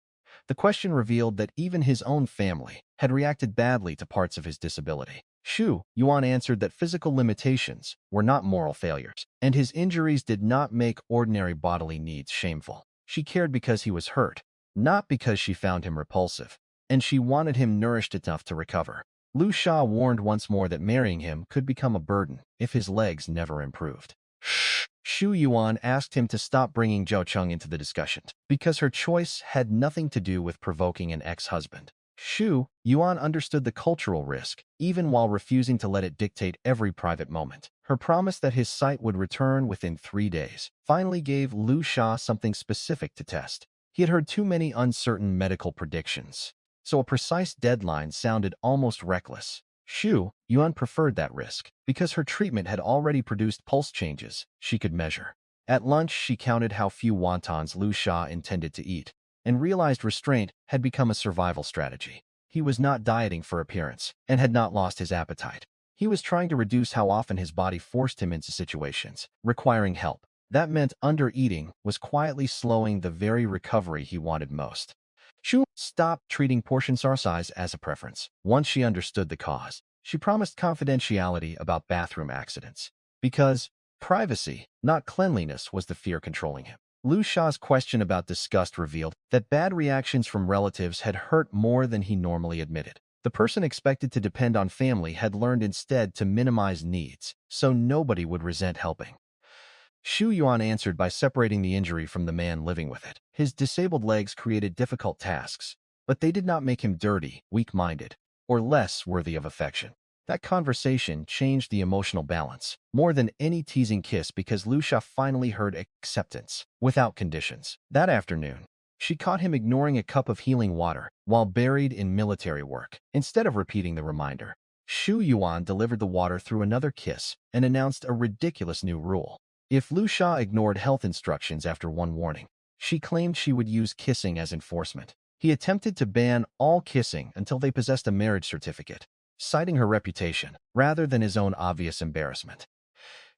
The question revealed that even his own family had reacted badly to parts of his disability. Shu Yuan answered that physical limitations were not moral failures, and his injuries did not make ordinary bodily needs shameful. She cared because he was hurt, not because she found him repulsive, and she wanted him nourished enough to recover. Lu Sha warned once more that marrying him could become a burden if his legs never improved. Shu Yuan asked him to stop bringing Zhao Cheng into the discussion, because her choice had nothing to do with provoking an ex-husband. Shu Yuan understood the cultural risk, even while refusing to let it dictate every private moment. Her promise that his sight would return within 3 days finally gave Lu Sha something specific to test. He had heard too many uncertain medical predictions, so a precise deadline sounded almost reckless. Shu Yuan preferred that risk, because her treatment had already produced pulse changes she could measure. At lunch, she counted how few wontons Lu Sha intended to eat, and realized restraint had become a survival strategy. He was not dieting for appearance, and had not lost his appetite. He was trying to reduce how often his body forced him into situations requiring help. That meant under-eating was quietly slowing the very recovery he wanted most. Shu stopped treating portion size as a preference. Once she understood the cause, she promised confidentiality about bathroom accidents, because privacy, not cleanliness, was the fear controlling him. Lu Sha's question about disgust revealed that bad reactions from relatives had hurt more than he normally admitted. The person expected to depend on family had learned instead to minimize needs, so nobody would resent helping. Shu Yuan answered by separating the injury from the man living with it. His disabled legs created difficult tasks, but they did not make him dirty, weak-minded, or less worthy of affection. That conversation changed the emotional balance, more than any teasing kiss, because Lu Sha finally heard acceptance, without conditions. That afternoon, she caught him ignoring a cup of healing water while buried in military work. Instead of repeating the reminder, Shu Yuan delivered the water through another kiss and announced a ridiculous new rule. If Lu Sha ignored health instructions after one warning, she claimed she would use kissing as enforcement. He attempted to ban all kissing until they possessed a marriage certificate, citing her reputation rather than his own obvious embarrassment.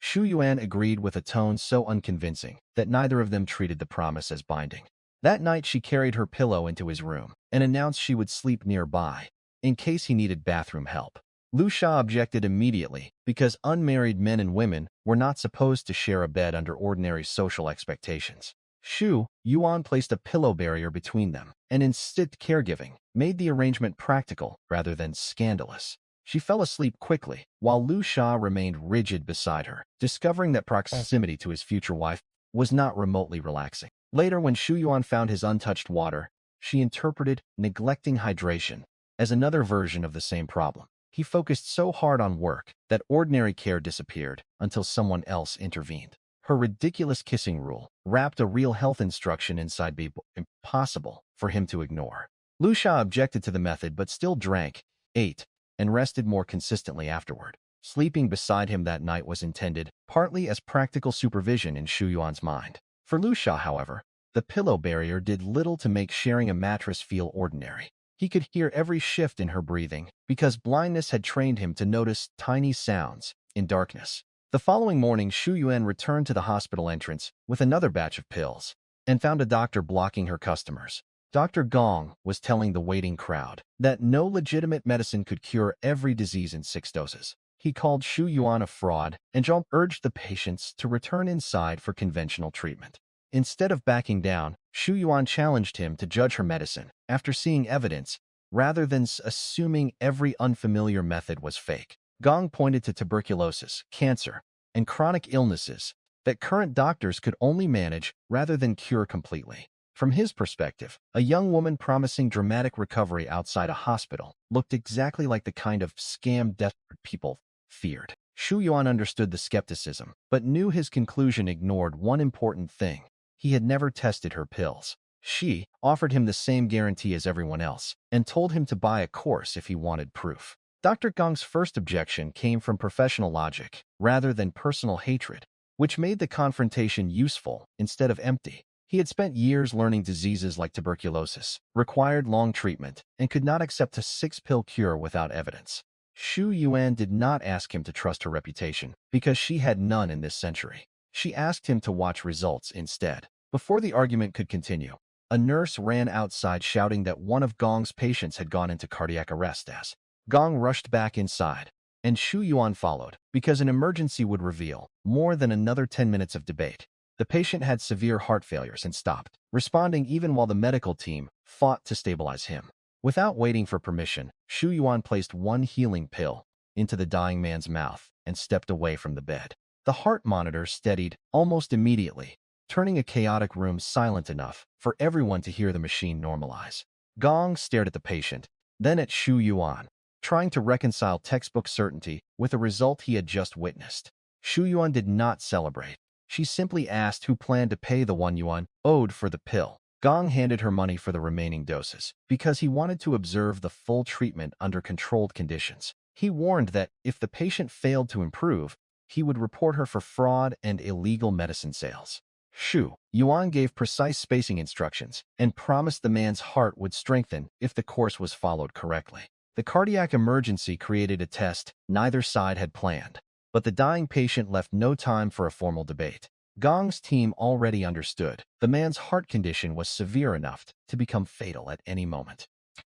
Shu Yuan agreed with a tone so unconvincing that neither of them treated the promise as binding. That night, she carried her pillow into his room and announced she would sleep nearby in case he needed bathroom help. Lu Sha objected immediately, because unmarried men and women were not supposed to share a bed under ordinary social expectations. Shu Yuan placed a pillow barrier between them, and instead caregiving made the arrangement practical rather than scandalous. She fell asleep quickly, while Lu Sha remained rigid beside her, discovering that proximity to his future wife was not remotely relaxing. Later, when Shu Yuan found his untouched water, she interpreted neglecting hydration as another version of the same problem. He focused so hard on work that ordinary care disappeared until someone else intervened. Her ridiculous kissing rule wrapped a real health instruction inside people, impossible for him to ignore. Lu Sha objected to the method but still drank, ate, and rested more consistently afterward. Sleeping beside him that night was intended partly as practical supervision in Shu Yuan's mind. For Lu Sha, however, the pillow barrier did little to make sharing a mattress feel ordinary. He could hear every shift in her breathing because blindness had trained him to notice tiny sounds in darkness. The following morning, Shu Yuan returned to the hospital entrance with another batch of pills and found a doctor blocking her customers. Dr. Gong was telling the waiting crowd that no legitimate medicine could cure every disease in 6 doses. He called Shu Yuan a fraud and Zhao urged the patients to return inside for conventional treatment. Instead of backing down, Shu Yuan challenged him to judge her medicine after seeing evidence rather than assuming every unfamiliar method was fake. Gong pointed to tuberculosis, cancer, and chronic illnesses that current doctors could only manage rather than cure completely. From his perspective, a young woman promising dramatic recovery outside a hospital looked exactly like the kind of scam desperate people feared. Shu Yuan understood the skepticism, but knew his conclusion ignored one important thing. He had never tested her pills. She offered him the same guarantee as everyone else and told him to buy a course if he wanted proof. Dr. Gong's first objection came from professional logic rather than personal hatred, which made the confrontation useful instead of empty. He had spent years learning diseases like tuberculosis, required long treatment, and could not accept a 6-pill cure without evidence. Shu Yuan did not ask him to trust her reputation because she had none in this century. She asked him to watch results instead. Before the argument could continue, a nurse ran outside shouting that one of Gong's patients had gone into cardiac arrest. As Gong rushed back inside, and Shu Yuan followed, because an emergency would reveal more than another 10 minutes of debate. The patient had severe heart failures and stopped responding even while the medical team fought to stabilize him. Without waiting for permission, Shu Yuan placed one healing pill into the dying man's mouth and stepped away from the bed. The heart monitor steadied almost immediately, turning a chaotic room silent enough for everyone to hear the machine normalize. Gong stared at the patient, then at Shu Yuan, trying to reconcile textbook certainty with a result he had just witnessed. Shu Yuan did not celebrate. She simply asked who planned to pay the 1 yuan owed for the pill. Gong handed her money for the remaining doses because he wanted to observe the full treatment under controlled conditions. He warned that if the patient failed to improve, he would report her for fraud and illegal medicine sales. Shu Yuan gave precise spacing instructions and promised the man's heart would strengthen if the course was followed correctly. The cardiac emergency created a test neither side had planned, but the dying patient left no time for a formal debate. Gong's team already understood the man's heart condition was severe enough to become fatal at any moment.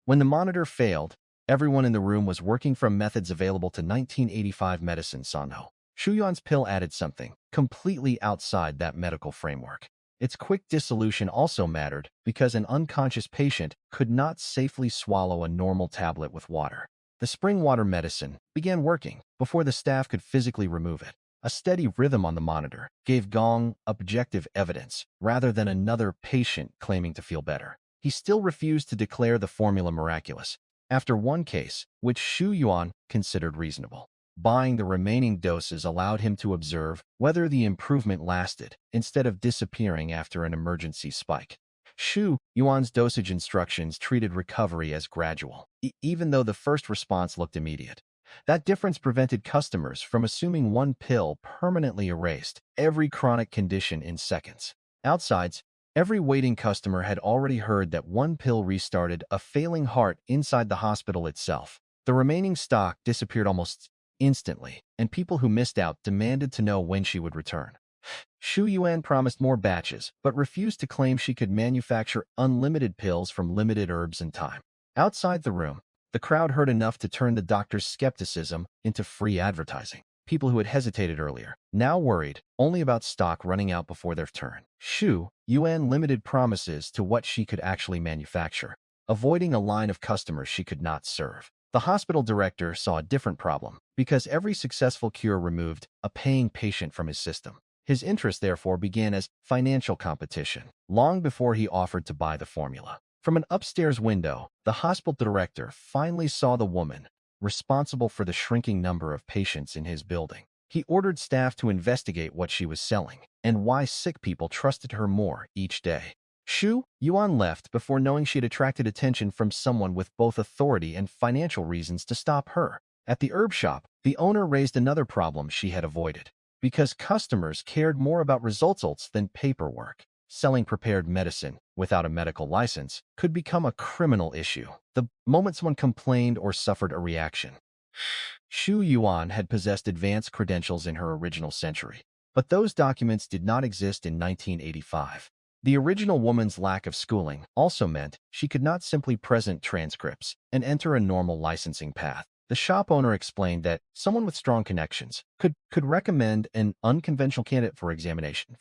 When the monitor failed, everyone in the room was working from methods available to 1985 medicine Sanho. Shu Yuan's pill added something completely outside that medical framework. Its quick dissolution also mattered because an unconscious patient could not safely swallow a normal tablet with water. The spring water medicine began working before the staff could physically remove it. A steady rhythm on the monitor gave Gong objective evidence rather than another patient claiming to feel better. He still refused to declare the formula miraculous after one case, which Shu Yuan considered reasonable. Buying the remaining doses allowed him to observe whether the improvement lasted instead of disappearing after an emergency spike. Shu Yuan's dosage instructions treated recovery as gradual, even though the first response looked immediate. That difference prevented customers from assuming one pill permanently erased every chronic condition in seconds. Outside, every waiting customer had already heard that one pill restarted a failing heart inside the hospital itself. The remaining stock disappeared almost instantly, and people who missed out demanded to know when she would return. Shu Yuan promised more batches, but refused to claim she could manufacture unlimited pills from limited herbs and time. Outside the room, the crowd heard enough to turn the doctor's skepticism into free advertising. People who had hesitated earlier, now worried only about stock running out before their turn. Shu Yuan limited promises to what she could actually manufacture, avoiding a line of customers she could not serve. The hospital director saw a different problem because every successful cure removed a paying patient from his system. His interest, therefore, began as financial competition, long before he offered to buy the formula. From an upstairs window, the hospital director finally saw the woman responsible for the shrinking number of patients in his building. He ordered staff to investigate what she was selling and why sick people trusted her more each day. Shu Yuan left before knowing she had attracted attention from someone with both authority and financial reasons to stop her. At the herb shop, the owner raised another problem she had avoided. Because customers cared more about results than paperwork, selling prepared medicine without a medical license could become a criminal issue the moment someone complained or suffered a reaction. Shu Yuan had possessed advanced credentials in her original century, but those documents did not exist in 1985. The original woman's lack of schooling also meant she could not simply present transcripts and enter a normal licensing path. The shop owner explained that someone with strong connections could recommend an unconventional candidate for examination,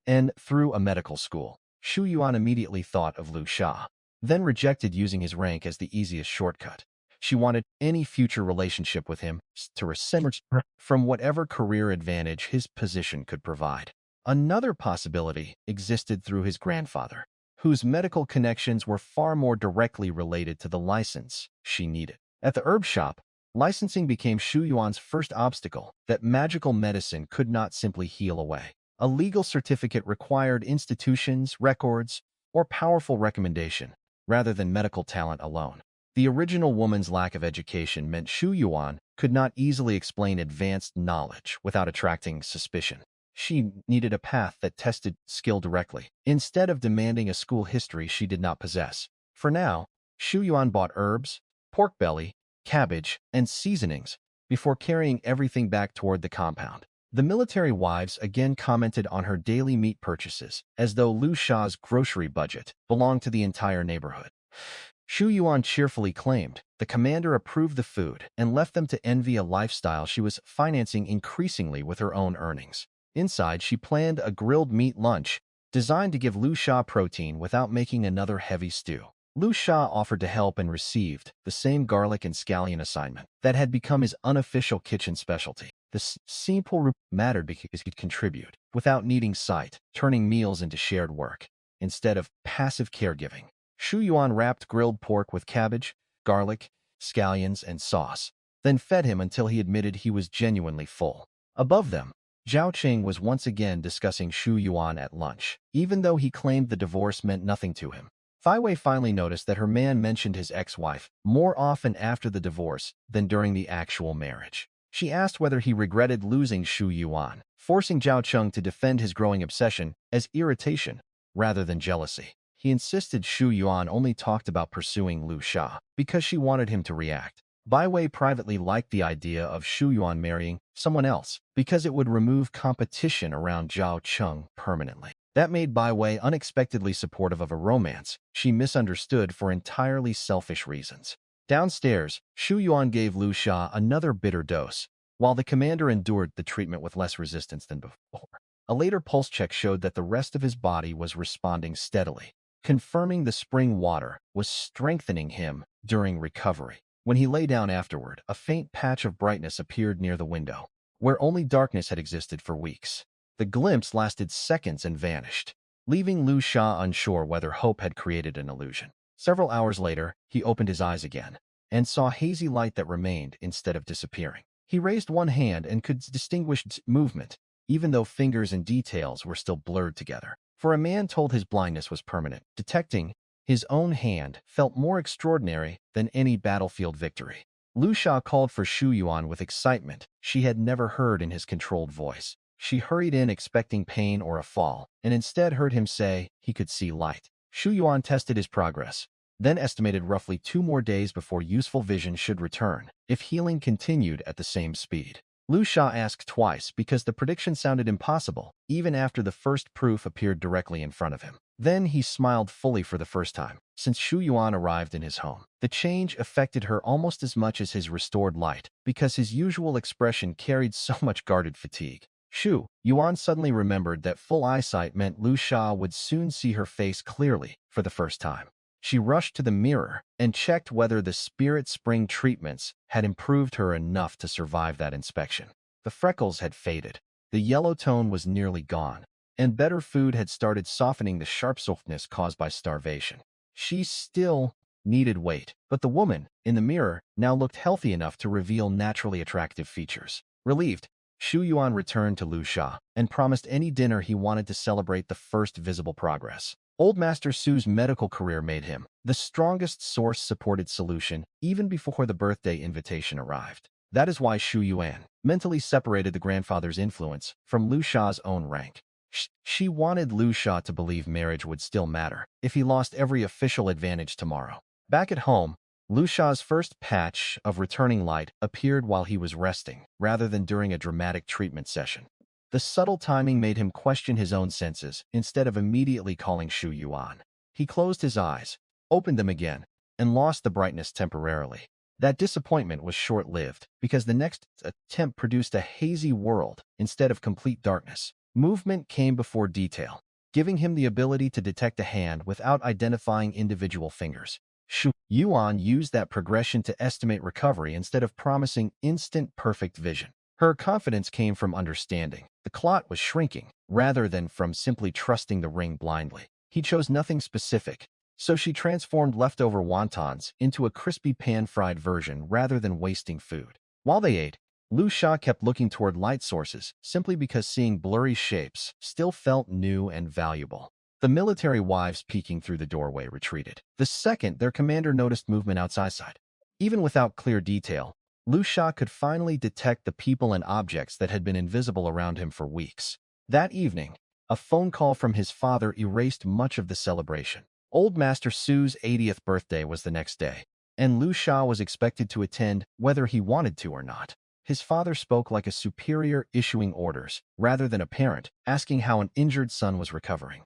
and through a medical school. Shu Yuan immediately thought of Lu Sha, then rejected using his rank as the easiest shortcut. She wanted any future relationship with him to resent from whatever career advantage his position could provide. Another possibility existed through his grandfather, whose medical connections were far more directly related to the license she needed. At the herb shop, licensing became Shu Yuan's first obstacle that magical medicine could not simply heal away. A legal certificate required institutions, records, or powerful recommendation, rather than medical talent alone. The original woman's lack of education meant Shu Yuan could not easily explain advanced knowledge without attracting suspicion. She needed a path that tested skill directly, instead of demanding a school history she did not possess. For now, Shu Yuan bought herbs, pork belly, cabbage, and seasonings before carrying everything back toward the compound. The military wives again commented on her daily meat purchases, as though Lu Sha's grocery budget belonged to the entire neighborhood. Shu Yuan cheerfully claimed the commander approved the food and left them to envy a lifestyle she was financing increasingly with her own earnings. Inside, she planned a grilled meat lunch designed to give Lu Sha protein without making another heavy stew. Lu Sha offered to help and received the same garlic and scallion assignment that had become his unofficial kitchen specialty. The simple mattered because he'd contribute without needing sight, turning meals into shared work instead of passive caregiving. Shu Yuan wrapped grilled pork with cabbage, garlic, scallions, and sauce, then fed him until he admitted he was genuinely full. Above them, Zhao Cheng was once again discussing Shu Yuan at lunch, even though he claimed the divorce meant nothing to him. Bai Wei finally noticed that her man mentioned his ex-wife more often after the divorce than during the actual marriage. She asked whether he regretted losing Shu Yuan, forcing Zhao Cheng to defend his growing obsession as irritation rather than jealousy. He insisted Shu Yuan only talked about pursuing Lu Sha because she wanted him to react. Bai Wei privately liked the idea of Shu Yuan marrying someone else because it would remove competition around Zhao Cheng permanently. That made Bai Wei unexpectedly supportive of a romance she misunderstood for entirely selfish reasons. Downstairs, Shu Yuan gave Lu Sha another bitter dose, while the commander endured the treatment with less resistance than before. A later pulse check showed that the rest of his body was responding steadily, confirming the spring water was strengthening him during recovery. When he lay down afterward, a faint patch of brightness appeared near the window, where only darkness had existed for weeks. The glimpse lasted seconds and vanished, leaving Lu Sha unsure whether hope had created an illusion. Several hours later, he opened his eyes again and saw hazy light that remained instead of disappearing. He raised one hand and could distinguish its movement, even though fingers and details were still blurred together. For a man told his blindness was permanent, detecting his own hand felt more extraordinary than any battlefield victory. Lu Sha called for Shu Yuan with excitement she had never heard in his controlled voice. She hurried in expecting pain or a fall, and instead heard him say he could see light. Shu Yuan tested his progress, then estimated roughly 2 more days before useful vision should return, if healing continued at the same speed. Lu Sha asked twice because the prediction sounded impossible, even after the first proof appeared directly in front of him. Then he smiled fully for the first time, since Shu Yuan arrived in his home. The change affected her almost as much as his restored light, because his usual expression carried so much guarded fatigue. Shu Yuan suddenly remembered that full eyesight meant Lu Sha would soon see her face clearly for the first time. She rushed to the mirror and checked whether the Spirit Spring treatments had improved her enough to survive that inspection. The freckles had faded, the yellow tone was nearly gone, and better food had started softening the sharp softness caused by starvation. She still needed weight, but the woman in the mirror now looked healthy enough to reveal naturally attractive features. Relieved, Shu Yuan returned to Lu Sha and promised any dinner he wanted to celebrate the first visible progress. Old Master Su's medical career made him the strongest source-supported solution even before the birthday invitation arrived. That is why Shu Yuan mentally separated the grandfather's influence from Lu Sha's own rank. She wanted Lu Sha to believe marriage would still matter if he lost every official advantage tomorrow. Back at home, Lu Sha's first patch of returning light appeared while he was resting, rather than during a dramatic treatment session. The subtle timing made him question his own senses instead of immediately calling Shu Yuan. He closed his eyes, opened them again, and lost the brightness temporarily. That disappointment was short-lived because the next attempt produced a hazy world instead of complete darkness. Movement came before detail, giving him the ability to detect a hand without identifying individual fingers. Shu Yuan used that progression to estimate recovery instead of promising instant perfect vision. Her confidence came from understanding the clot was shrinking, rather than from simply trusting the ring blindly. He chose nothing specific, so she transformed leftover wontons into a crispy pan-fried version rather than wasting food. While they ate, Lu Sha kept looking toward light sources simply because seeing blurry shapes still felt new and valuable. The military wives peeking through the doorway retreated the second their commander noticed movement outside. Even without clear detail, Lu Sha could finally detect the people and objects that had been invisible around him for weeks. That evening, a phone call from his father erased much of the celebration. Old Master Su's 80th birthday was the next day, and Lu Sha was expected to attend whether he wanted to or not. His father spoke like a superior issuing orders, rather than a parent, asking how an injured son was recovering.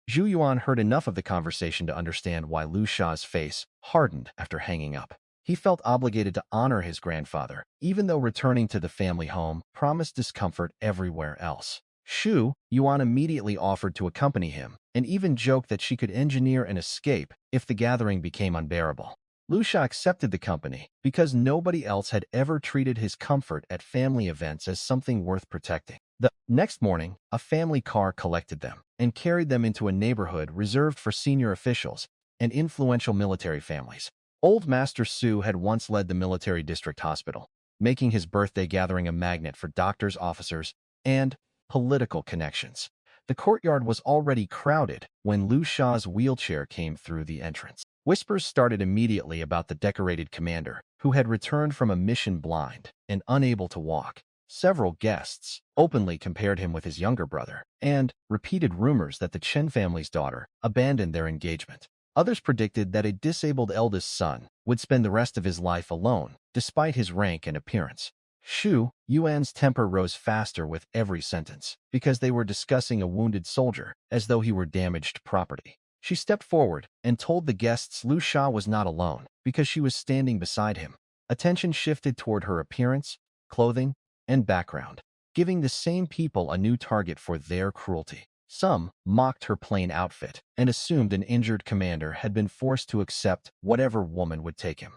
Zhu Yuan heard enough of the conversation to understand why Lu Sha's face hardened after hanging up. He felt obligated to honor his grandfather, even though returning to the family home promised discomfort everywhere else. Shu Yuan immediately offered to accompany him, and even joked that she could engineer an escape if the gathering became unbearable. Lu Sha accepted the company because nobody else had ever treated his comfort at family events as something worth protecting. The next morning, a family car collected them and carried them into a neighborhood reserved for senior officials and influential military families. Old Master Su had once led the military district hospital, making his birthday gathering a magnet for doctors, officers, and political connections. The courtyard was already crowded when Lu Sha's wheelchair came through the entrance. Whispers started immediately about the decorated commander, who had returned from a mission blind and unable to walk. Several guests openly compared him with his younger brother, and repeated rumors that the Chen family's daughter abandoned their engagement. Others predicted that a disabled eldest son would spend the rest of his life alone, despite his rank and appearance. Shu Yuan's temper rose faster with every sentence, because they were discussing a wounded soldier as though he were damaged property. She stepped forward and told the guests Lu Sha was not alone, because she was standing beside him. Attention shifted toward her appearance, clothing, and background, giving the same people a new target for their cruelty. Some mocked her plain outfit and assumed an injured commander had been forced to accept whatever woman would take him.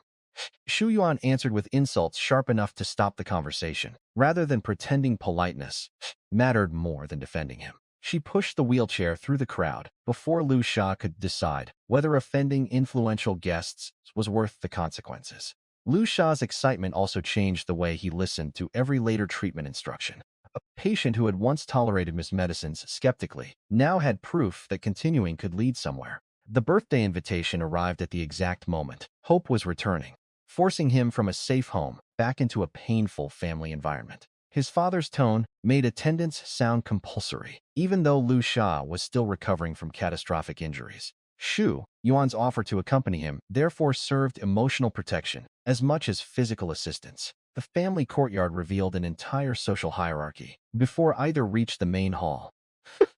Shu Yuan answered with insults sharp enough to stop the conversation, rather than pretending politeness mattered more than defending him. She pushed the wheelchair through the crowd before Lu Sha could decide whether offending influential guests was worth the consequences. Lu Sha's excitement also changed the way he listened to every later treatment instruction. A patient who had once tolerated mismedicines skeptically now had proof that continuing could lead somewhere. The birthday invitation arrived at the exact moment hope was returning, forcing him from a safe home back into a painful family environment. His father's tone made attendance sound compulsory, even though Lu Sha was still recovering from catastrophic injuries. Shu Yuan's offer to accompany him therefore served emotional protection as much as physical assistance. The family courtyard revealed an entire social hierarchy before either reached the main hall.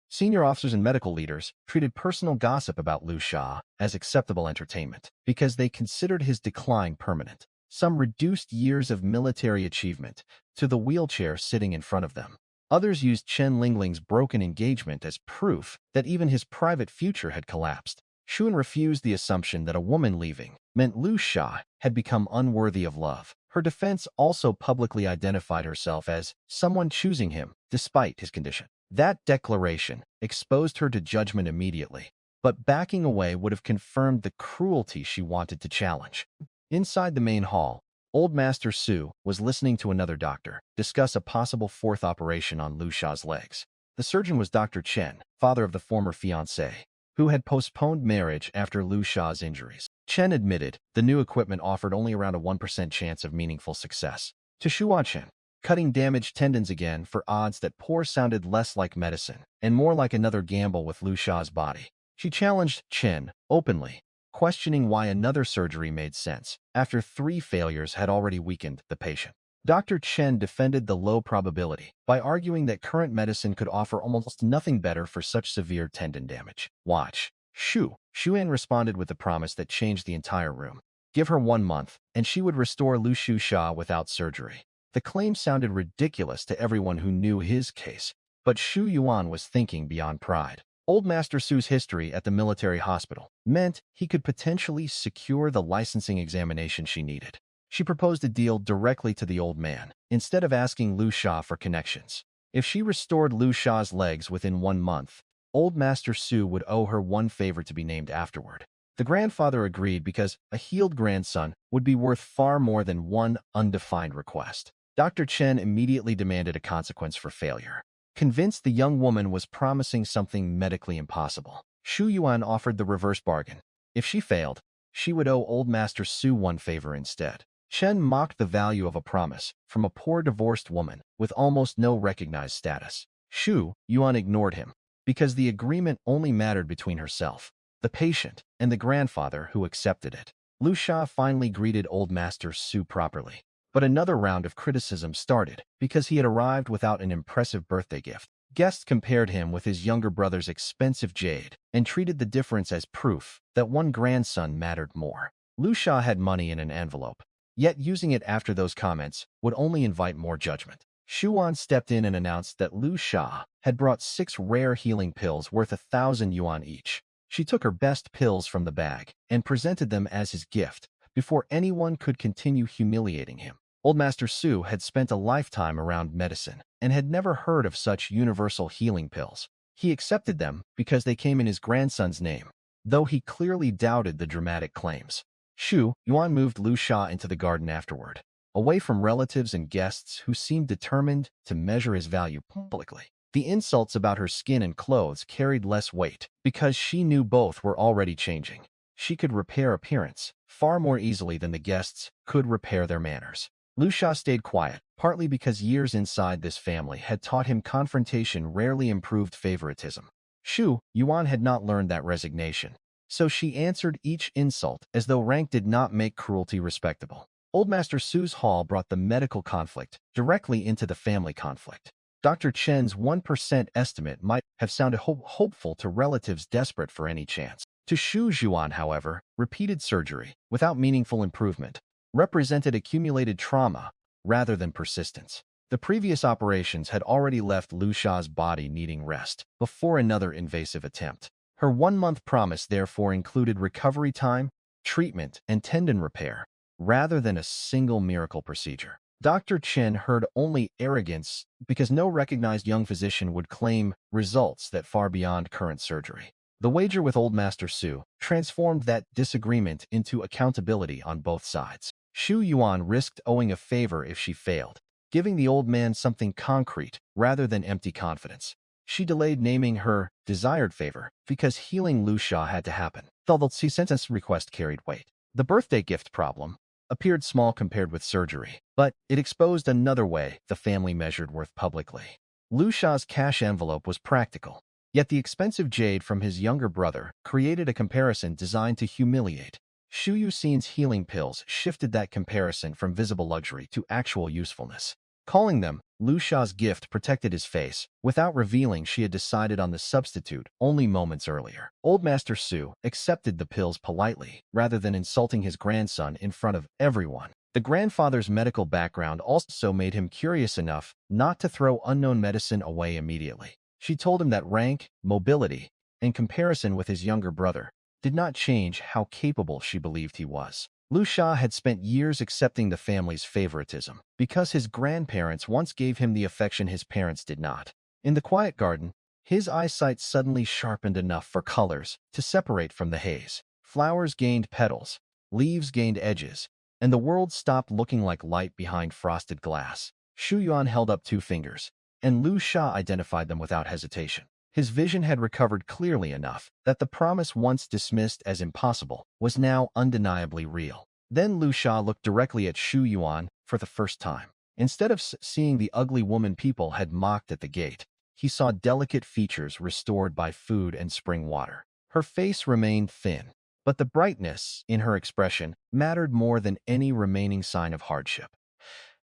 Senior officers and medical leaders treated personal gossip about Lu Sha as acceptable entertainment because they considered his decline permanent. Some reduced years of military achievement to the wheelchair sitting in front of them. Others used Chen Lingling's broken engagement as proof that even his private future had collapsed. Shu Yuan refused the assumption that a woman leaving meant Lu Sha had become unworthy of love. Her defense also publicly identified herself as someone choosing him despite his condition. That declaration exposed her to judgment immediately, but backing away would have confirmed the cruelty she wanted to challenge. Inside the main hall, Old Master Su was listening to another doctor discuss a possible fourth operation on Lu Sha's legs. The surgeon was Dr. Chen, father of the former fiancée. who had postponed marriage after Lu Sha's injuries. Chen admitted the new equipment offered only around a 1% chance of meaningful success. To Shu Chen, cutting damaged tendons again for odds that poor sounded less like medicine and more like another gamble with Lu Sha's body. She challenged Chen openly, questioning why another surgery made sense after 3 failures had already weakened the patient. Dr. Chen defended the low probability by arguing that current medicine could offer almost nothing better for such severe tendon damage. Watch. Shu Yuan responded with a promise that changed the entire room. Give her 1 month, and she would restore Lu Sha without surgery. The claim sounded ridiculous to everyone who knew his case, but Shu Yuan was thinking beyond pride. Old Master Su's history at the military hospital meant he could potentially secure the licensing examination she needed. She proposed a deal directly to the old man, instead of asking Lu Sha for connections. If she restored Lu Sha's legs within 1 month, Old Master Su would owe her 1 favor to be named afterward. The grandfather agreed because a healed grandson would be worth far more than 1 undefined request. Dr. Chen immediately demanded a consequence for failure. Convinced the young woman was promising something medically impossible, Shu Yuan offered the reverse bargain. If she failed, she would owe Old Master Su 1 favor instead. Chen mocked the value of a promise from a poor divorced woman with almost no recognized status. Shu Yuan ignored him because the agreement only mattered between herself, the patient, and the grandfather who accepted it. Lu Sha finally greeted Old Master Su properly. But another round of criticism started because he had arrived without an impressive birthday gift. Guests compared him with his younger brother's expensive jade and treated the difference as proof that 1 grandson mattered more. Lu Sha had money in an envelope, yet using it after those comments would only invite more judgment. Shu Yuan stepped in and announced that Lu Sha had brought 6 rare healing pills worth 1,000 yuan each. She took her best pills from the bag and presented them as his gift before anyone could continue humiliating him. Old Master Su had spent a lifetime around medicine and had never heard of such universal healing pills. He accepted them because they came in his grandson's name, though he clearly doubted the dramatic claims. Shu Yuan moved Lu Sha into the garden afterward, away from relatives and guests who seemed determined to measure his value publicly. The insults about her skin and clothes carried less weight because she knew both were already changing. She could repair appearance far more easily than the guests could repair their manners. Lu Sha stayed quiet, partly because years inside this family had taught him confrontation rarely improved favoritism. Shu Yuan had not learned that resignation, so she answered each insult as though rank did not make cruelty respectable. Old Master Su's hall brought the medical conflict directly into the family conflict. Dr. Chen's 1% estimate might have sounded hopeful to relatives desperate for any chance. To Shu Yuan, however, repeated surgery, without meaningful improvement, represented accumulated trauma rather than persistence. The previous operations had already left Lu Sha's body needing rest before another invasive attempt. Her 1-month promise therefore included recovery time, treatment, and tendon repair, rather than a single miracle procedure. Dr. Chen heard only arrogance because no recognized young physician would claim results that far beyond current surgery. The wager with Old Master Su transformed that disagreement into accountability on both sides. Shu Yuan risked owing a favor if she failed, giving the old man something concrete rather than empty confidence. She delayed naming her desired favor because healing Lu Sha had to happen, though the sentence request carried weight. The birthday gift problem appeared small compared with surgery, but it exposed another way the family measured worth publicly. Lu Sha's cash envelope was practical, yet the expensive jade from his younger brother created a comparison designed to humiliate. Shu Yuan's healing pills shifted that comparison from visible luxury to actual usefulness. Calling them Lu Sha's gift protected his face, without revealing she had decided on the substitute only moments earlier. Old Master Su accepted the pills politely, rather than insulting his grandson in front of everyone. The grandfather's medical background also made him curious enough not to throw unknown medicine away immediately. She told him that rank, mobility, and comparison with his younger brother did not change how capable she believed he was. Lu Sha had spent years accepting the family's favoritism because his grandparents once gave him the affection his parents did not. In the quiet garden, his eyesight suddenly sharpened enough for colors to separate from the haze. Flowers gained petals, leaves gained edges, and the world stopped looking like light behind frosted glass. Shu Yuan held up 2 fingers, and Lu Sha identified them without hesitation. His vision had recovered clearly enough that the promise once dismissed as impossible was now undeniably real. Then Lu Sha looked directly at Shu Yuan for the first time. Instead of seeing the ugly woman people had mocked at the gate, he saw delicate features restored by food and spring water. Her face remained thin, but the brightness in her expression mattered more than any remaining sign of hardship.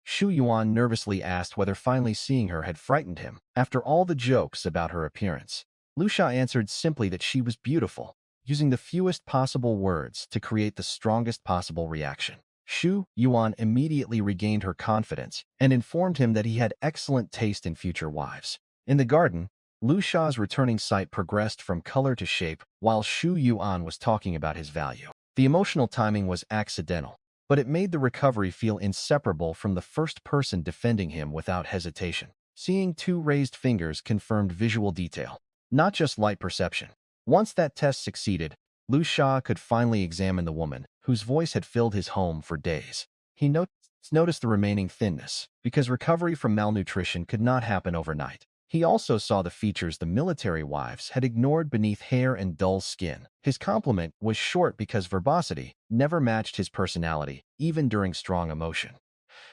Shu Yuan nervously asked whether finally seeing her had frightened him, after all the jokes about her appearance. Lu Sha answered simply that she was beautiful, using the fewest possible words to create the strongest possible reaction. Shu Yuan immediately regained her confidence and informed him that he had excellent taste in future wives. In the garden, Lu Sha's returning sight progressed from color to shape while Shu Yuan was talking about his value. The emotional timing was accidental, but it made the recovery feel inseparable from the first person defending him without hesitation. Seeing two raised fingers confirmed visual detail, not just light perception. Once that test succeeded, Lu Sha could finally examine the woman, whose voice had filled his home for days. He noticed the remaining thinness, because recovery from malnutrition could not happen overnight. He also saw the features the military wives had ignored beneath hair and dull skin. His compliment was short because verbosity never matched his personality, even during strong emotion.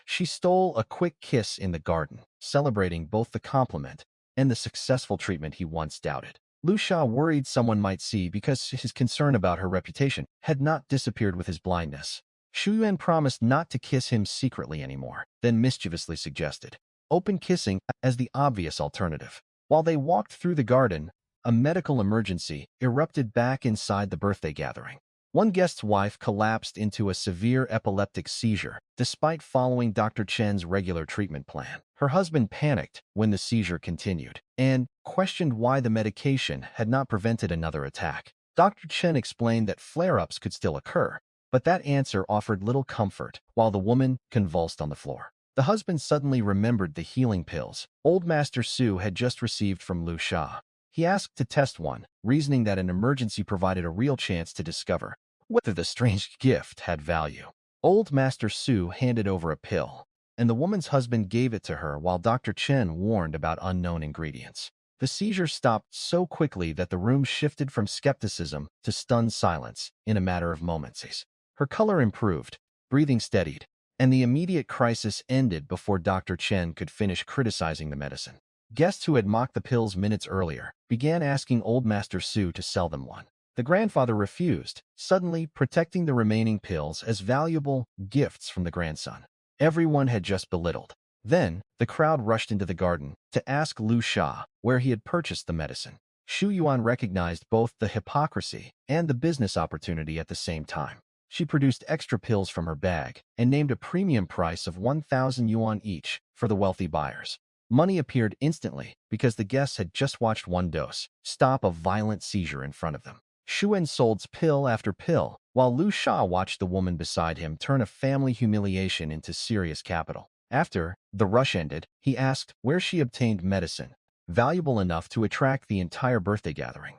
She stole a quick kiss in the garden, celebrating both the compliment and the successful treatment he once doubted. Lu Sha worried someone might see because his concern about her reputation had not disappeared with his blindness. Shu Yuan promised not to kiss him secretly anymore, then mischievously suggested open kissing as the obvious alternative. While they walked through the garden, a medical emergency erupted back inside the birthday gathering. One guest's wife collapsed into a severe epileptic seizure, despite following Dr. Chen's regular treatment plan. Her husband panicked when the seizure continued, and questioned why the medication had not prevented another attack. Dr. Chen explained that flare-ups could still occur, but that answer offered little comfort while the woman convulsed on the floor. The husband suddenly remembered the healing pills Old Master Su had just received from Lu Sha. He asked to test one, reasoning that an emergency provided a real chance to discover whether the strange gift had value. Old Master Su handed over a pill, and the woman's husband gave it to her while Dr. Chen warned about unknown ingredients. The seizure stopped so quickly that the room shifted from skepticism to stunned silence in a matter of moments. Her color improved, breathing steadied, and the immediate crisis ended before Dr. Chen could finish criticizing the medicine. Guests who had mocked the pills minutes earlier began asking Old Master Su to sell them one. The grandfather refused, suddenly protecting the remaining pills as valuable gifts from the grandson. Everyone had just belittled. Then, the crowd rushed into the garden to ask Lu Sha where he had purchased the medicine. Shu Yuan recognized both the hypocrisy and the business opportunity at the same time. She produced extra pills from her bag and named a premium price of 1,000 yuan each for the wealthy buyers. Money appeared instantly because the guests had just watched one dose stop a violent seizure in front of them. Shu Yuan sold pill after pill, while Lu Sha watched the woman beside him turn a family humiliation into serious capital. After the rush ended, he asked where she obtained medicine, valuable enough to attract the entire birthday gathering.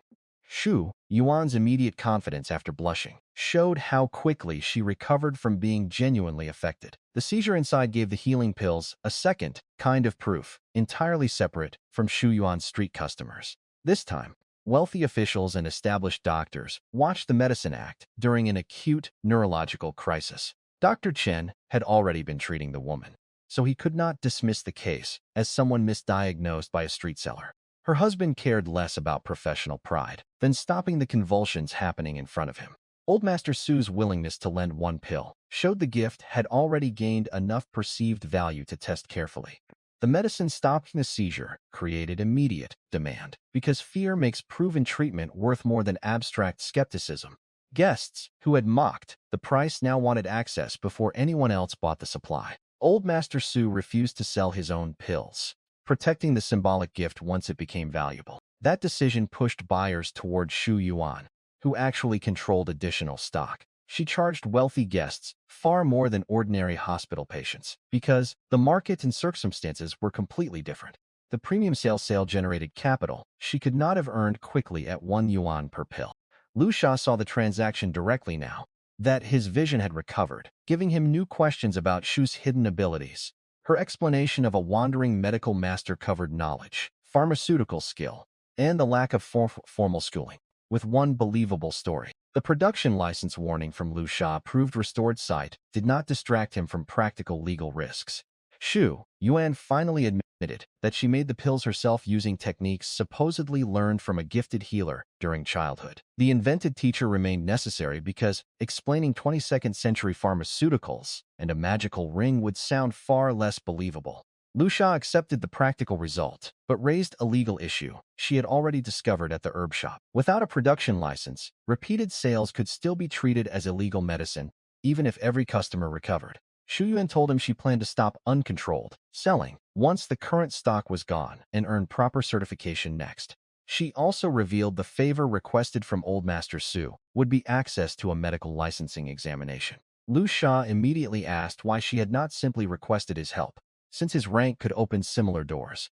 Shu Yuan's immediate confidence after blushing showed how quickly she recovered from being genuinely affected. The seizure inside gave the healing pills a second kind of proof, entirely separate from Shu Yuan's street customers. This time, wealthy officials and established doctors watched the medicine act during an acute neurological crisis. Dr. Chen had already been treating the woman, so he could not dismiss the case as someone misdiagnosed by a street seller. Her husband cared less about professional pride than stopping the convulsions happening in front of him. Old Master Su's willingness to lend one pill showed the gift had already gained enough perceived value to test carefully. The medicine stopping the seizure created immediate demand because fear makes proven treatment worth more than abstract skepticism. Guests who had mocked the price now wanted access before anyone else bought the supply. Old Master Su refused to sell his own pills, protecting the symbolic gift once it became valuable. That decision pushed buyers toward Shu Yuan, who actually controlled additional stock. She charged wealthy guests far more than ordinary hospital patients because the market and circumstances were completely different. The premium sale generated capital she could not have earned quickly at 1 yuan per pill. Lu Sha saw the transaction directly now that his vision had recovered, giving him new questions about Shu's hidden abilities. Her explanation of a wandering medical master covered knowledge, pharmaceutical skill, and the lack of formal schooling, with one believable story. The production license warning from Lu Sha proved restored sight did not distract him from practical legal risks. Shu Yuan finally admitted that she made the pills herself using techniques supposedly learned from a gifted healer during childhood. The invented teacher remained necessary because explaining 22nd century pharmaceuticals and a magical ring would sound far less believable. Lu Sha accepted the practical result, but raised a legal issue she had already discovered at the herb shop. Without a production license, repeated sales could still be treated as illegal medicine, even if every customer recovered. Shu Yuan told him she planned to stop uncontrolled selling once the current stock was gone and earn proper certification next. She also revealed the favor requested from Old Master Su would be access to a medical licensing examination. Lu Sha immediately asked why she had not simply requested his help, since his rank could open similar doors.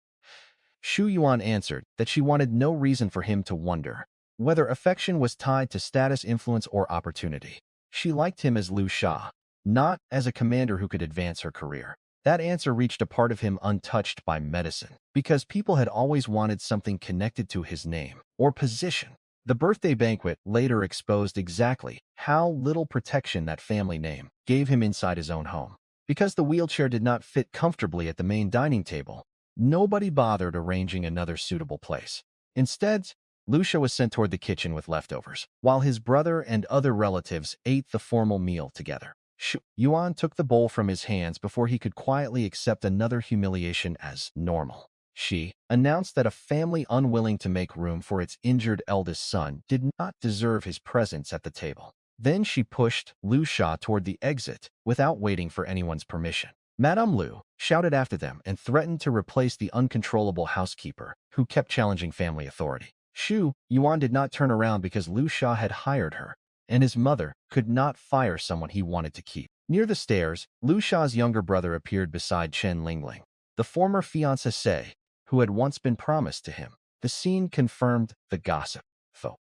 Shu Yuan answered that she wanted no reason for him to wonder whether affection was tied to status, influence, or opportunity. She liked him as Lu Sha, not as a commander who could advance her career. That answer reached a part of him untouched by medicine, because people had always wanted something connected to his name or position. The birthday banquet later exposed exactly how little protection that family name gave him inside his own home. Because the wheelchair did not fit comfortably at the main dining table, nobody bothered arranging another suitable place. Instead, Lu Sha was sent toward the kitchen with leftovers, while his brother and other relatives ate the formal meal together. Shu Yuan took the bowl from his hands before he could quietly accept another humiliation as normal. She announced that a family unwilling to make room for its injured eldest son did not deserve his presence at the table. Then she pushed Lu Sha toward the exit without waiting for anyone's permission. Madame Lu shouted after them and threatened to replace the uncontrollable housekeeper who kept challenging family authority. Shu Yuan did not turn around because Lu Sha had hired her, and his mother could not fire someone he wanted to keep. Near the stairs, Lu Sha's younger brother appeared beside Chen Lingling, the former fiancé who had once been promised to him. The scene confirmed the gossip.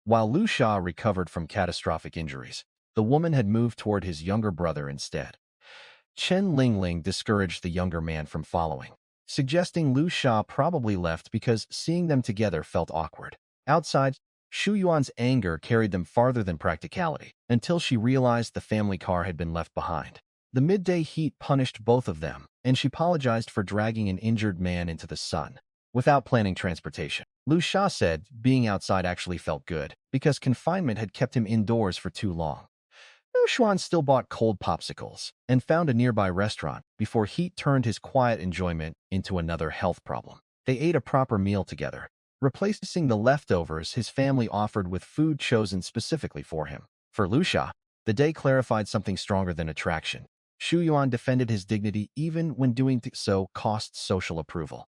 While Lu Sha recovered from catastrophic injuries, the woman had moved toward his younger brother instead. Chen Lingling discouraged the younger man from following, suggesting Lu Sha probably left because seeing them together felt awkward. Outside, Shu Yuan's anger carried them farther than practicality, until she realized the family car had been left behind. The midday heat punished both of them, and she apologized for dragging an injured man into the sun without planning transportation. Lu Sha said being outside actually felt good, because confinement had kept him indoors for too long. Lu Xuan still bought cold popsicles and found a nearby restaurant before heat turned his quiet enjoyment into another health problem. They ate a proper meal together, replacing the leftovers his family offered with food chosen specifically for him. For Lu Sha, the day clarified something stronger than attraction. Shu Yuan defended his dignity even when doing so cost social approval.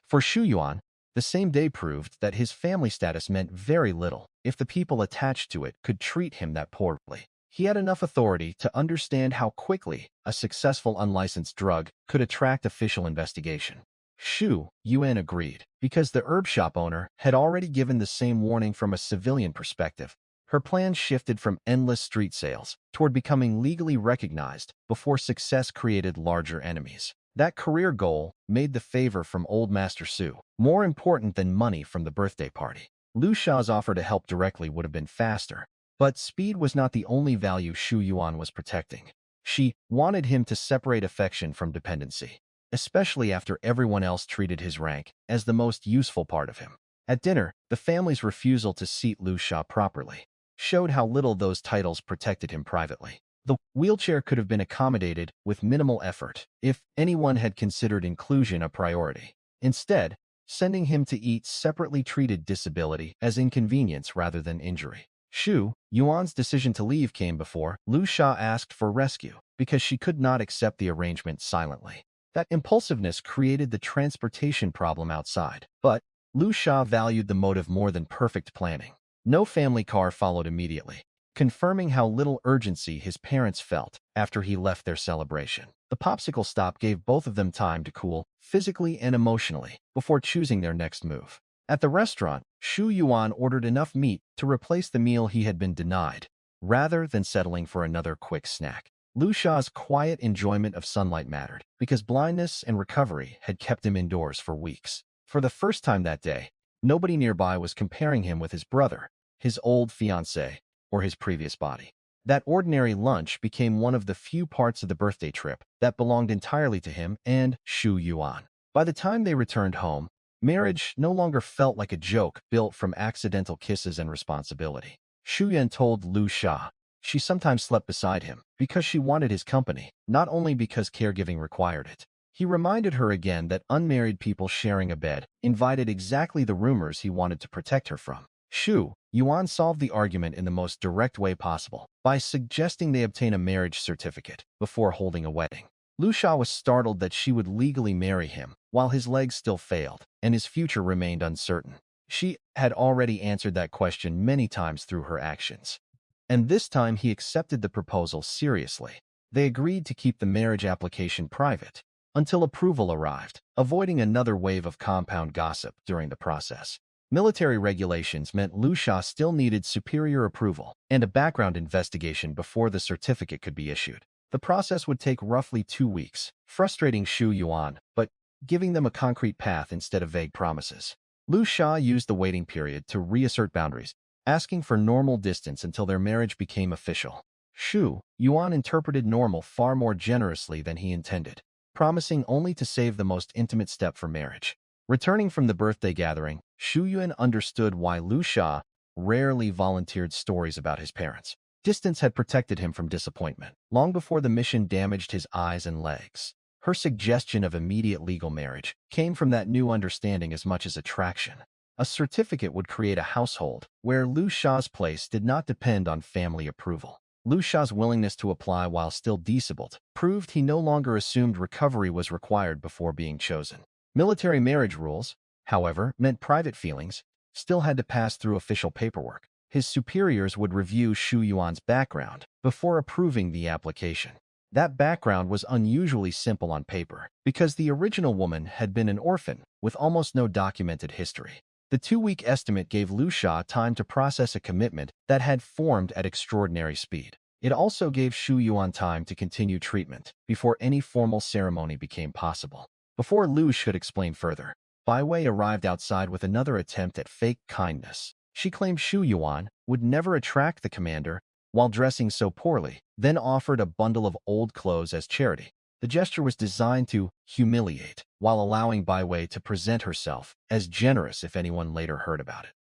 For Shu Yuan, the same day proved that his family status meant very little if the people attached to it could treat him that poorly. He had enough authority to understand how quickly a successful unlicensed drug could attract official investigation. Shu Yuan agreed, because the herb shop owner had already given the same warning from a civilian perspective. Her plans shifted from endless street sales toward becoming legally recognized before success created larger enemies. That career goal made the favor from Old Master Su more important than money from the birthday party. Lu Sha's offer to help directly would have been faster, but speed was not the only value Shu Yuan was protecting. She wanted him to separate affection from dependency, especially after everyone else treated his rank as the most useful part of him. At dinner, the family's refusal to seat Lu Sha properly showed how little those titles protected him privately. The wheelchair could have been accommodated with minimal effort if anyone had considered inclusion a priority. Instead, sending him to eat separately treated disability as inconvenience rather than injury. Shu Yuan's decision to leave came before Lu Sha asked for rescue because she could not accept the arrangement silently. That impulsiveness created the transportation problem outside, but Lu Sha valued the motive more than perfect planning. No family car followed immediately, confirming how little urgency his parents felt after he left their celebration. The popsicle stop gave both of them time to cool, physically and emotionally, before choosing their next move. At the restaurant, Shu Yuan ordered enough meat to replace the meal he had been denied, rather than settling for another quick snack. Lu Sha's quiet enjoyment of sunlight mattered, because blindness and recovery had kept him indoors for weeks. For the first time that day, Nobody nearby was comparing him with his brother, his old fiancé, or his previous body. That ordinary lunch became one of the few parts of the birthday trip that belonged entirely to him and Shu Yuan. By the time they returned home, marriage no longer felt like a joke built from accidental kisses and responsibility. Shu Yuan told Lu Sha she sometimes slept beside him because she wanted his company, not only because caregiving required it. He reminded her again that unmarried people sharing a bed invited exactly the rumors he wanted to protect her from. Shu Yuan solved the argument in the most direct way possible by suggesting they obtain a marriage certificate before holding a wedding. Lu Sha was startled that she would legally marry him while his legs still failed and his future remained uncertain. She had already answered that question many times through her actions. And this time he accepted the proposal seriously. They agreed to keep the marriage application private until approval arrived, avoiding another wave of compound gossip during the process. Military regulations meant Lu Sha still needed superior approval and a background investigation before the certificate could be issued. The process would take roughly 2 weeks, frustrating Shu Yuan, but giving them a concrete path instead of vague promises. Lu Sha used the waiting period to reassert boundaries, asking for normal distance until their marriage became official. Shu Yuan interpreted normal far more generously than he intended, promising only to save the most intimate step for marriage. Returning from the birthday gathering, Shu Yuan understood why Lu Sha rarely volunteered stories about his parents. Distance had protected him from disappointment, long before the mission damaged his eyes and legs. Her suggestion of immediate legal marriage came from that new understanding as much as attraction. A certificate would create a household where Lu Sha's place did not depend on family approval. Lu Sha's willingness to apply while still disabled proved he no longer assumed recovery was required before being chosen. Military marriage rules, however, meant private feelings still had to pass through official paperwork. His superiors would review Shu Yuan's background before approving the application. That background was unusually simple on paper because the original woman had been an orphan with almost no documented history. The 2-week estimate gave Lu Sha time to process a commitment that had formed at extraordinary speed. It also gave Shu Yuan time to continue treatment before any formal ceremony became possible. Before Lu Sha could explain further, Bai Wei arrived outside with another attempt at fake kindness. She claimed Shu Yuan would never attract the commander while dressing so poorly, then offered a bundle of old clothes as charity. The gesture was designed to humiliate, while allowing Bai Wei to present herself as generous if anyone later heard about it.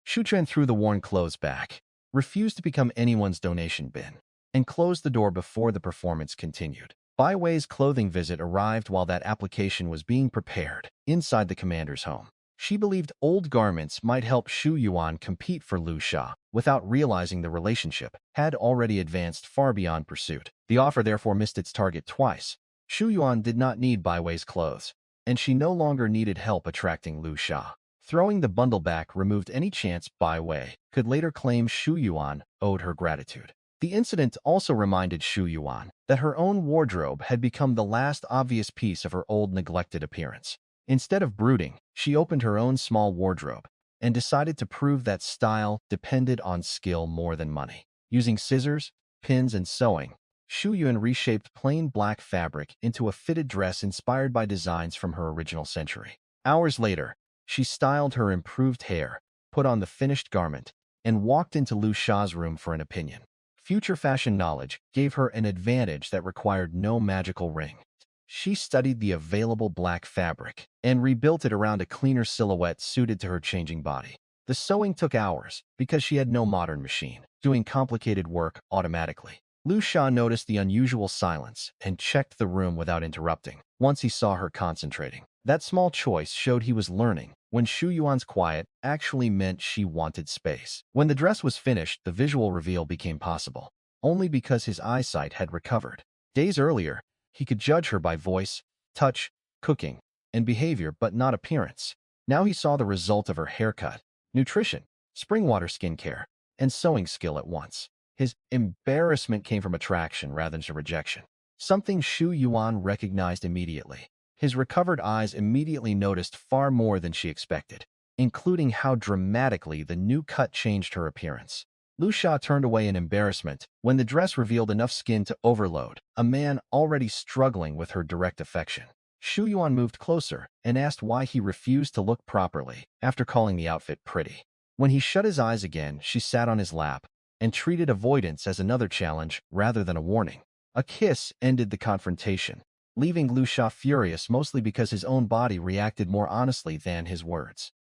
Shu Chen threw the worn clothes back, refused to become anyone's donation bin, and closed the door before the performance continued. Bai Wei's clothing visit arrived while that application was being prepared inside the commander's home. She believed old garments might help Shu Yuan compete for Lu Sha, without realizing the relationship had already advanced far beyond pursuit. The offer therefore missed its target twice. Shu Yuan did not need Bai Wei's clothes, and she no longer needed help attracting Lu Sha. Throwing the bundle back removed any chance Bai Wei could later claim Shu Yuan owed her gratitude. The incident also reminded Shu Yuan that her own wardrobe had become the last obvious piece of her old neglected appearance. Instead of brooding, she opened her own small wardrobe and decided to prove that style depended on skill more than money. Using scissors, pins, and sewing, Shu Yuan reshaped plain black fabric into a fitted dress inspired by designs from her original century. Hours later, she styled her improved hair, put on the finished garment, and walked into Lu Sha's room for an opinion. Future fashion knowledge gave her an advantage that required no magical ring. She studied the available black fabric and rebuilt it around a cleaner silhouette suited to her changing body. The sewing took hours because she had no modern machine, doing complicated work automatically. Lu Sha noticed the unusual silence and checked the room without interrupting once he saw her concentrating. That small choice showed he was learning when Shu Yuan's quiet actually meant she wanted space. When the dress was finished, the visual reveal became possible, only because his eyesight had recovered. Days earlier, he could judge her by voice, touch, cooking, and behavior, but not appearance. Now he saw the result of her haircut, nutrition, spring water skincare, and sewing skill at once. His embarrassment came from attraction rather than rejection, something Shu Yuan recognized immediately. His recovered eyes immediately noticed far more than she expected, including how dramatically the new cut changed her appearance. Lu Sha turned away in embarrassment when the dress revealed enough skin to overload a man already struggling with her direct affection. Shu Yuan moved closer and asked why he refused to look properly after calling the outfit pretty. When he shut his eyes again, she sat on his lap and treated avoidance as another challenge rather than a warning. A kiss ended the confrontation, leaving Lu Sha furious mostly because his own body reacted more honestly than his words.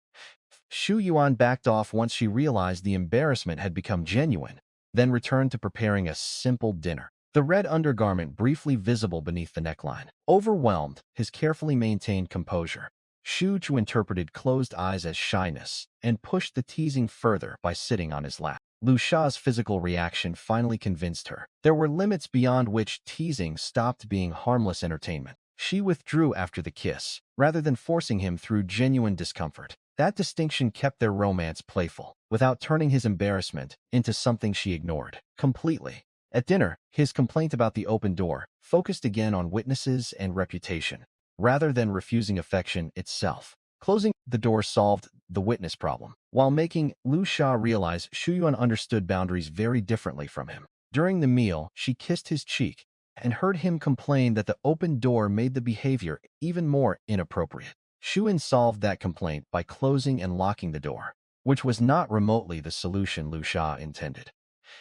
Shu Yuan backed off once she realized the embarrassment had become genuine, then returned to preparing a simple dinner. The red undergarment briefly visible beneath the neckline. Overwhelmed, his carefully maintained composure. Shu Chu interpreted closed eyes as shyness and pushed the teasing further by sitting on his lap. Lu Sha's physical reaction finally convinced her. There were limits beyond which teasing stopped being harmless entertainment. She withdrew after the kiss, rather than forcing him through genuine discomfort. That distinction kept their romance playful, without turning his embarrassment into something she ignored completely. At dinner, his complaint about the open door focused again on witnesses and reputation, rather than refusing affection itself. Closing the door solved the witness problem, while making Lu Sha realize Shu Yuan understood boundaries very differently from him. During the meal, she kissed his cheek and heard him complain that the open door made the behavior even more inappropriate. Shu Yuan solved that complaint by closing and locking the door, which was not remotely the solution Lu Sha intended.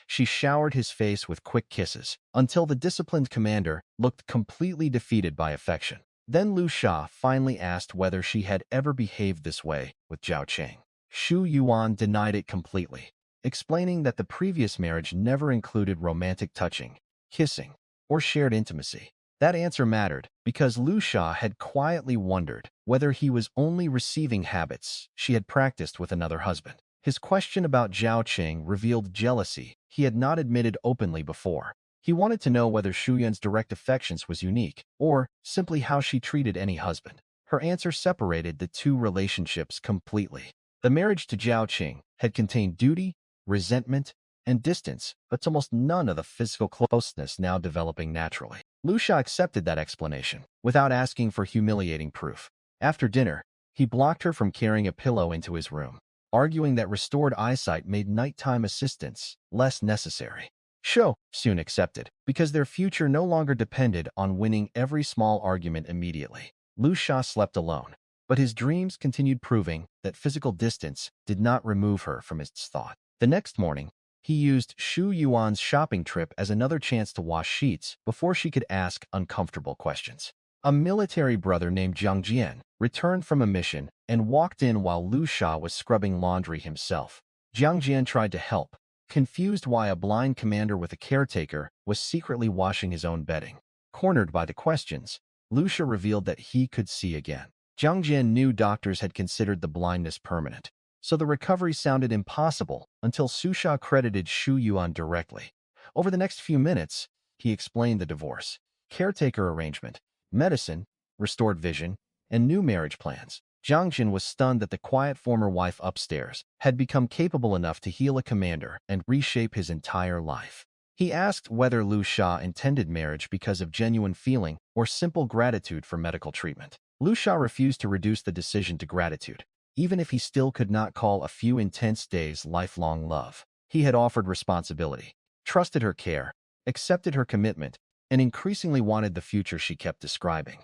She showered his face with quick kisses until the disciplined commander looked completely defeated by affection. Then Lu Sha finally asked whether she had ever behaved this way with Zhao Cheng. Shu Yuan denied it completely, explaining that the previous marriage never included romantic touching, kissing, or shared intimacy. That answer mattered because Lu Sha had quietly wondered whether he was only receiving habits she had practiced with another husband. His question about Zhao Cheng revealed jealousy he had not admitted openly before. He wanted to know whether Shu Yuan's direct affections was unique, or simply how she treated any husband. Her answer separated the two relationships completely. The marriage to Zhao Cheng had contained duty, resentment, and distance, but almost none of the physical closeness now developing naturally. Lu Sha accepted that explanation, without asking for humiliating proof. After dinner, he blocked her from carrying a pillow into his room, arguing that restored eyesight made nighttime assistance less necessary. Shu soon accepted, because their future no longer depended on winning every small argument immediately. Lu Sha slept alone, but his dreams continued proving that physical distance did not remove her from his thought. The next morning, he used Shu Yuan's shopping trip as another chance to wash sheets before she could ask uncomfortable questions. A military brother named Jiang Jian returned from a mission and walked in while Lu Sha was scrubbing laundry himself. Jiang Jian tried to help, confused why a blind commander with a caretaker was secretly washing his own bedding. Cornered by the questions, Lu Sha revealed that he could see again. Jiang Jian knew doctors had considered the blindness permanent, so the recovery sounded impossible until Su Sha credited Shu Yuan directly. Over the next few minutes, he explained the divorce, caretaker arrangement, medicine, restored vision, and new marriage plans. Jiang Jian was stunned that the quiet former wife upstairs had become capable enough to heal a commander and reshape his entire life. He asked whether Lu Sha intended marriage because of genuine feeling or simple gratitude for medical treatment. Lu Sha refused to reduce the decision to gratitude, even if he still could not call a few intense days lifelong love. He had offered responsibility, trusted her care, accepted her commitment, and increasingly wanted the future she kept describing.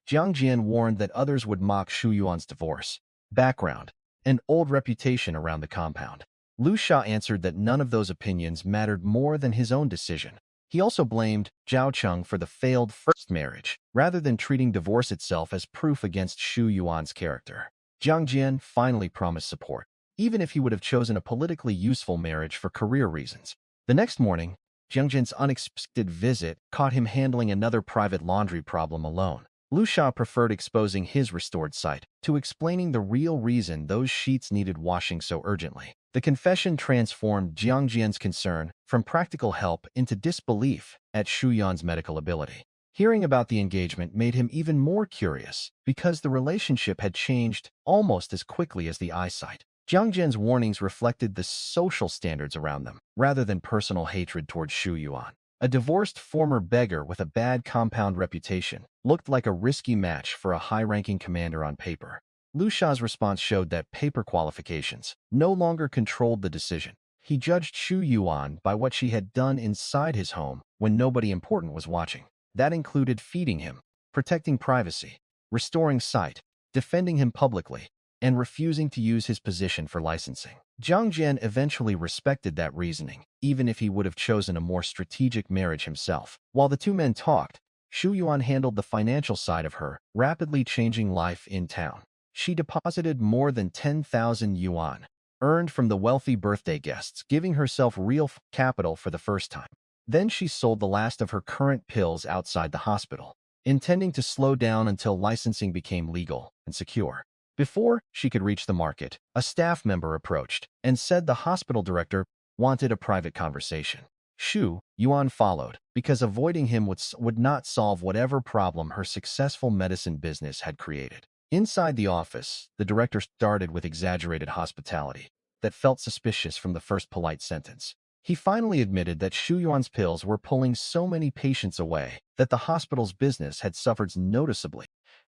Jiang Jian warned that others would mock Shu Yuan's divorce, background, and old reputation around the compound. Lu Sha answered that none of those opinions mattered more than his own decision. He also blamed Zhao Cheng for the failed first marriage, rather than treating divorce itself as proof against Shu Yuan's character. Jiang Jian finally promised support, even if he would have chosen a politically useful marriage for career reasons. The next morning, Jiang Jian's unexpected visit caught him handling another private laundry problem alone. Lu Sha preferred exposing his restored sight to explaining the real reason those sheets needed washing so urgently. The confession transformed Jiang Jian's concern from practical help into disbelief at Shu Yuan's medical ability. Hearing about the engagement made him even more curious because the relationship had changed almost as quickly as the eyesight. Jiang Jian's warnings reflected the social standards around them, rather than personal hatred towards Shu Yuan. A divorced former beggar with a bad compound reputation looked like a risky match for a high-ranking commander on paper. Lu Sha's response showed that paper qualifications no longer controlled the decision. He judged Shu Yuan by what she had done inside his home when nobody important was watching. That included feeding him, protecting privacy, restoring sight, defending him publicly, and refusing to use his position for licensing. Zhang Jian eventually respected that reasoning, even if he would have chosen a more strategic marriage himself. While the two men talked, Shu Yuan handled the financial side of her rapidly changing life in town. She deposited more than 10,000 yuan, earned from the wealthy birthday guests, giving herself real capital for the first time. Then she sold the last of her current pills outside the hospital, intending to slow down until licensing became legal and secure. Before she could reach the market, a staff member approached and said the hospital director wanted a private conversation. Shu Yuan followed, because avoiding him would not solve whatever problem her successful medicine business had created. Inside the office, the director started with exaggerated hospitality that felt suspicious from the first polite sentence. He finally admitted that Shu Yuan's pills were pulling so many patients away that the hospital's business had suffered noticeably.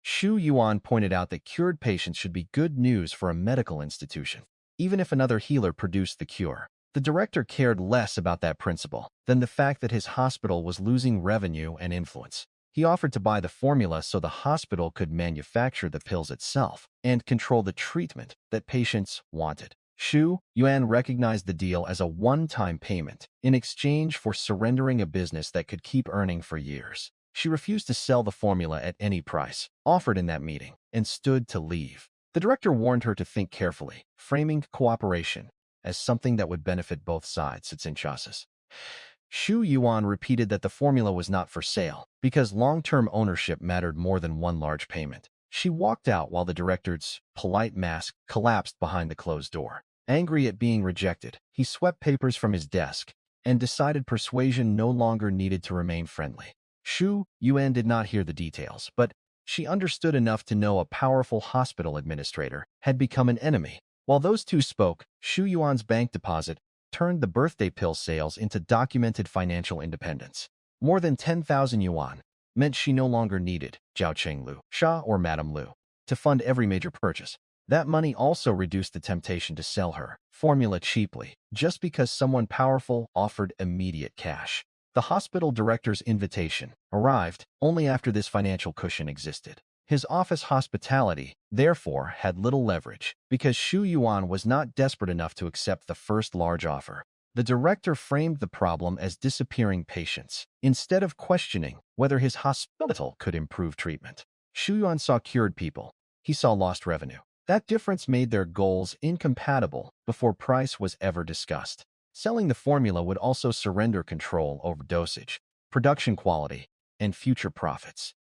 Shu Yuan pointed out that cured patients should be good news for a medical institution, even if another healer produced the cure. The director cared less about that principle than the fact that his hospital was losing revenue and influence. He offered to buy the formula so the hospital could manufacture the pills itself and control the treatment that patients wanted. Shu Yuan recognized the deal as a one-time payment in exchange for surrendering a business that could keep earning for years. She refused to sell the formula at any price offered in that meeting and stood to leave. The director warned her to think carefully, framing cooperation as something that would benefit both sides. It's in Chasis. Shu Yuan repeated that the formula was not for sale because long-term ownership mattered more than one large payment. She walked out while the director's polite mask collapsed behind the closed door. Angry at being rejected, he swept papers from his desk and decided persuasion no longer needed to remain friendly. Shu Yuan did not hear the details, but she understood enough to know a powerful hospital administrator had become an enemy. While those two spoke, Shu Yuan's bank deposit turned the birthday pill sales into documented financial independence. More than 10,000 yuan meant she no longer needed Zhao Cheng, Lu Sha, or Madame Lu to fund every major purchase. That money also reduced the temptation to sell her formula cheaply, just because someone powerful offered immediate cash. The hospital director's invitation arrived only after this financial cushion existed. His office hospitality, therefore, had little leverage, because Shu Yuan was not desperate enough to accept the first large offer. The director framed the problem as disappearing patients, instead of questioning whether his hospital could improve treatment. Shu Yuan saw cured people. He saw lost revenue. That difference made their goals incompatible before price was ever discussed. Selling the formula would also surrender control over dosage, production quality, and future profits.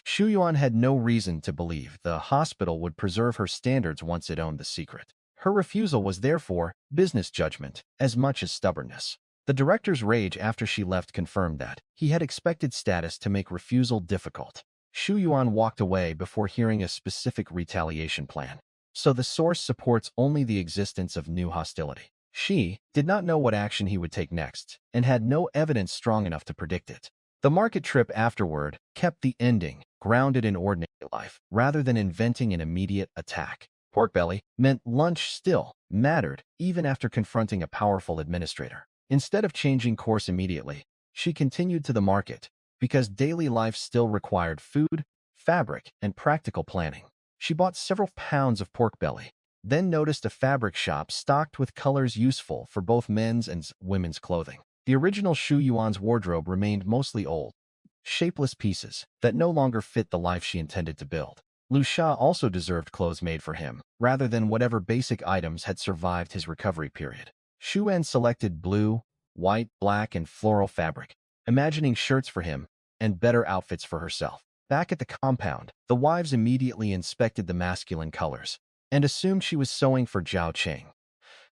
Shu Yuan had no reason to believe the hospital would preserve her standards once it owned the secret. Her refusal was therefore business judgment as much as stubbornness. The director's rage after she left confirmed that he had expected status to make refusal difficult. Shu Yuan walked away before hearing a specific retaliation plan. So the source supports only the existence of new hostility. She did not know what action he would take next and had no evidence strong enough to predict it. The market trip afterward kept the ending grounded in ordinary life rather than inventing an immediate attack. Pork belly meant lunch still mattered even after confronting a powerful administrator. Instead of changing course immediately, she continued to the market because daily life still required food, fabric, and practical planning. She bought several pounds of pork belly, then noticed a fabric shop stocked with colors useful for both men's and women's clothing. The original Shu Yuan's wardrobe remained mostly old, shapeless pieces that no longer fit the life she intended to build. Lu Sha also deserved clothes made for him, rather than whatever basic items had survived his recovery period. Shu Yuan selected blue, white, black, and floral fabric, imagining shirts for him and better outfits for herself. Back at the compound, the wives immediately inspected the masculine colors and assumed she was sewing for Zhao Cheng.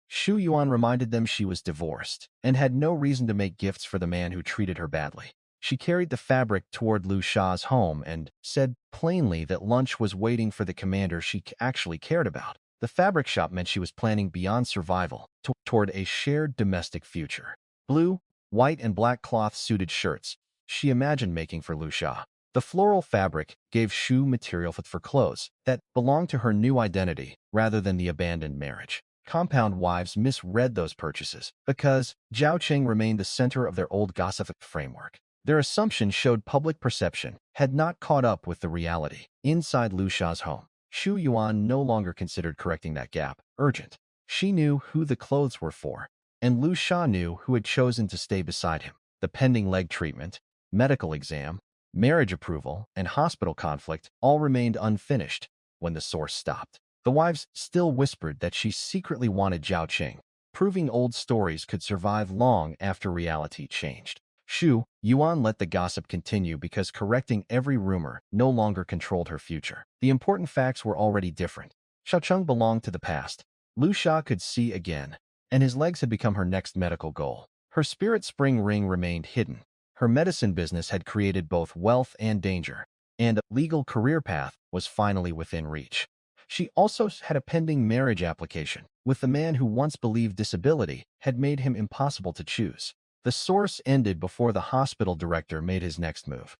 Shu Yuan reminded them she was divorced and had no reason to make gifts for the man who treated her badly. She carried the fabric toward Lu Sha's home and said plainly that lunch was waiting for the commander she actually cared about. The fabric shop meant she was planning beyond survival toward a shared domestic future. Blue, white, and black cloth-suited shirts she imagined making for Lu Sha. The floral fabric gave Shu material for clothes that belonged to her new identity rather than the abandoned marriage. Compound wives misread those purchases because Zhao Cheng remained the center of their old gossip framework. Their assumption showed public perception had not caught up with the reality. Inside Lu Sha's home, Shu Yuan no longer considered correcting that gap urgent. She knew who the clothes were for, and Lu Sha knew who had chosen to stay beside him. The pending leg treatment, medical exam, marriage approval, and hospital conflict all remained unfinished when the source stopped. The wives still whispered that she secretly wanted Zhao Cheng, proving old stories could survive long after reality changed. Shu Yuan let the gossip continue because correcting every rumor no longer controlled her future. The important facts were already different. Zhao Cheng belonged to the past. Lu Sha could see again, and his legs had become her next medical goal. Her spirit spring ring remained hidden. Her medicine business had created both wealth and danger, and a legal career path was finally within reach. She also had a pending marriage application with the man who once believed disability had made him impossible to choose. The source ended before the hospital director made his next move,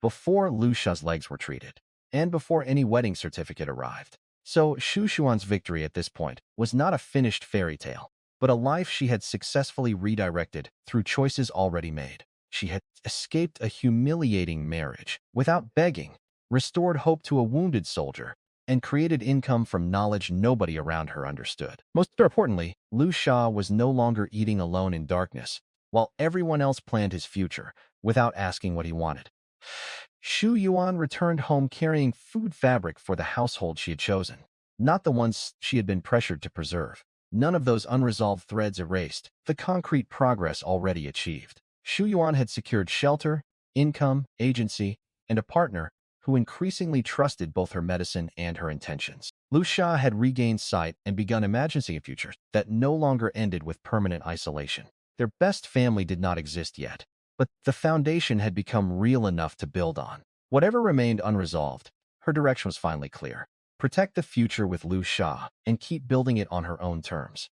before Lu Sha's legs were treated, and before any wedding certificate arrived. So Shu Yuan's victory at this point was not a finished fairy tale, but a life she had successfully redirected through choices already made. She had escaped a humiliating marriage without begging, restored hope to a wounded soldier, and created income from knowledge nobody around her understood. Most importantly, Lu Sha was no longer eating alone in darkness, while everyone else planned his future without asking what he wanted. Shu Yuan returned home carrying food fabric for the household she had chosen, not the ones she had been pressured to preserve. None of those unresolved threads erased the concrete progress already achieved. Shu Yuan had secured shelter, income, agency, and a partner who increasingly trusted both her medicine and her intentions. Lu Sha had regained sight and begun imagining a future that no longer ended with permanent isolation. Their best family did not exist yet, but the foundation had become real enough to build on. Whatever remained unresolved, her direction was finally clear. Protect the future with Lu Sha and keep building it on her own terms.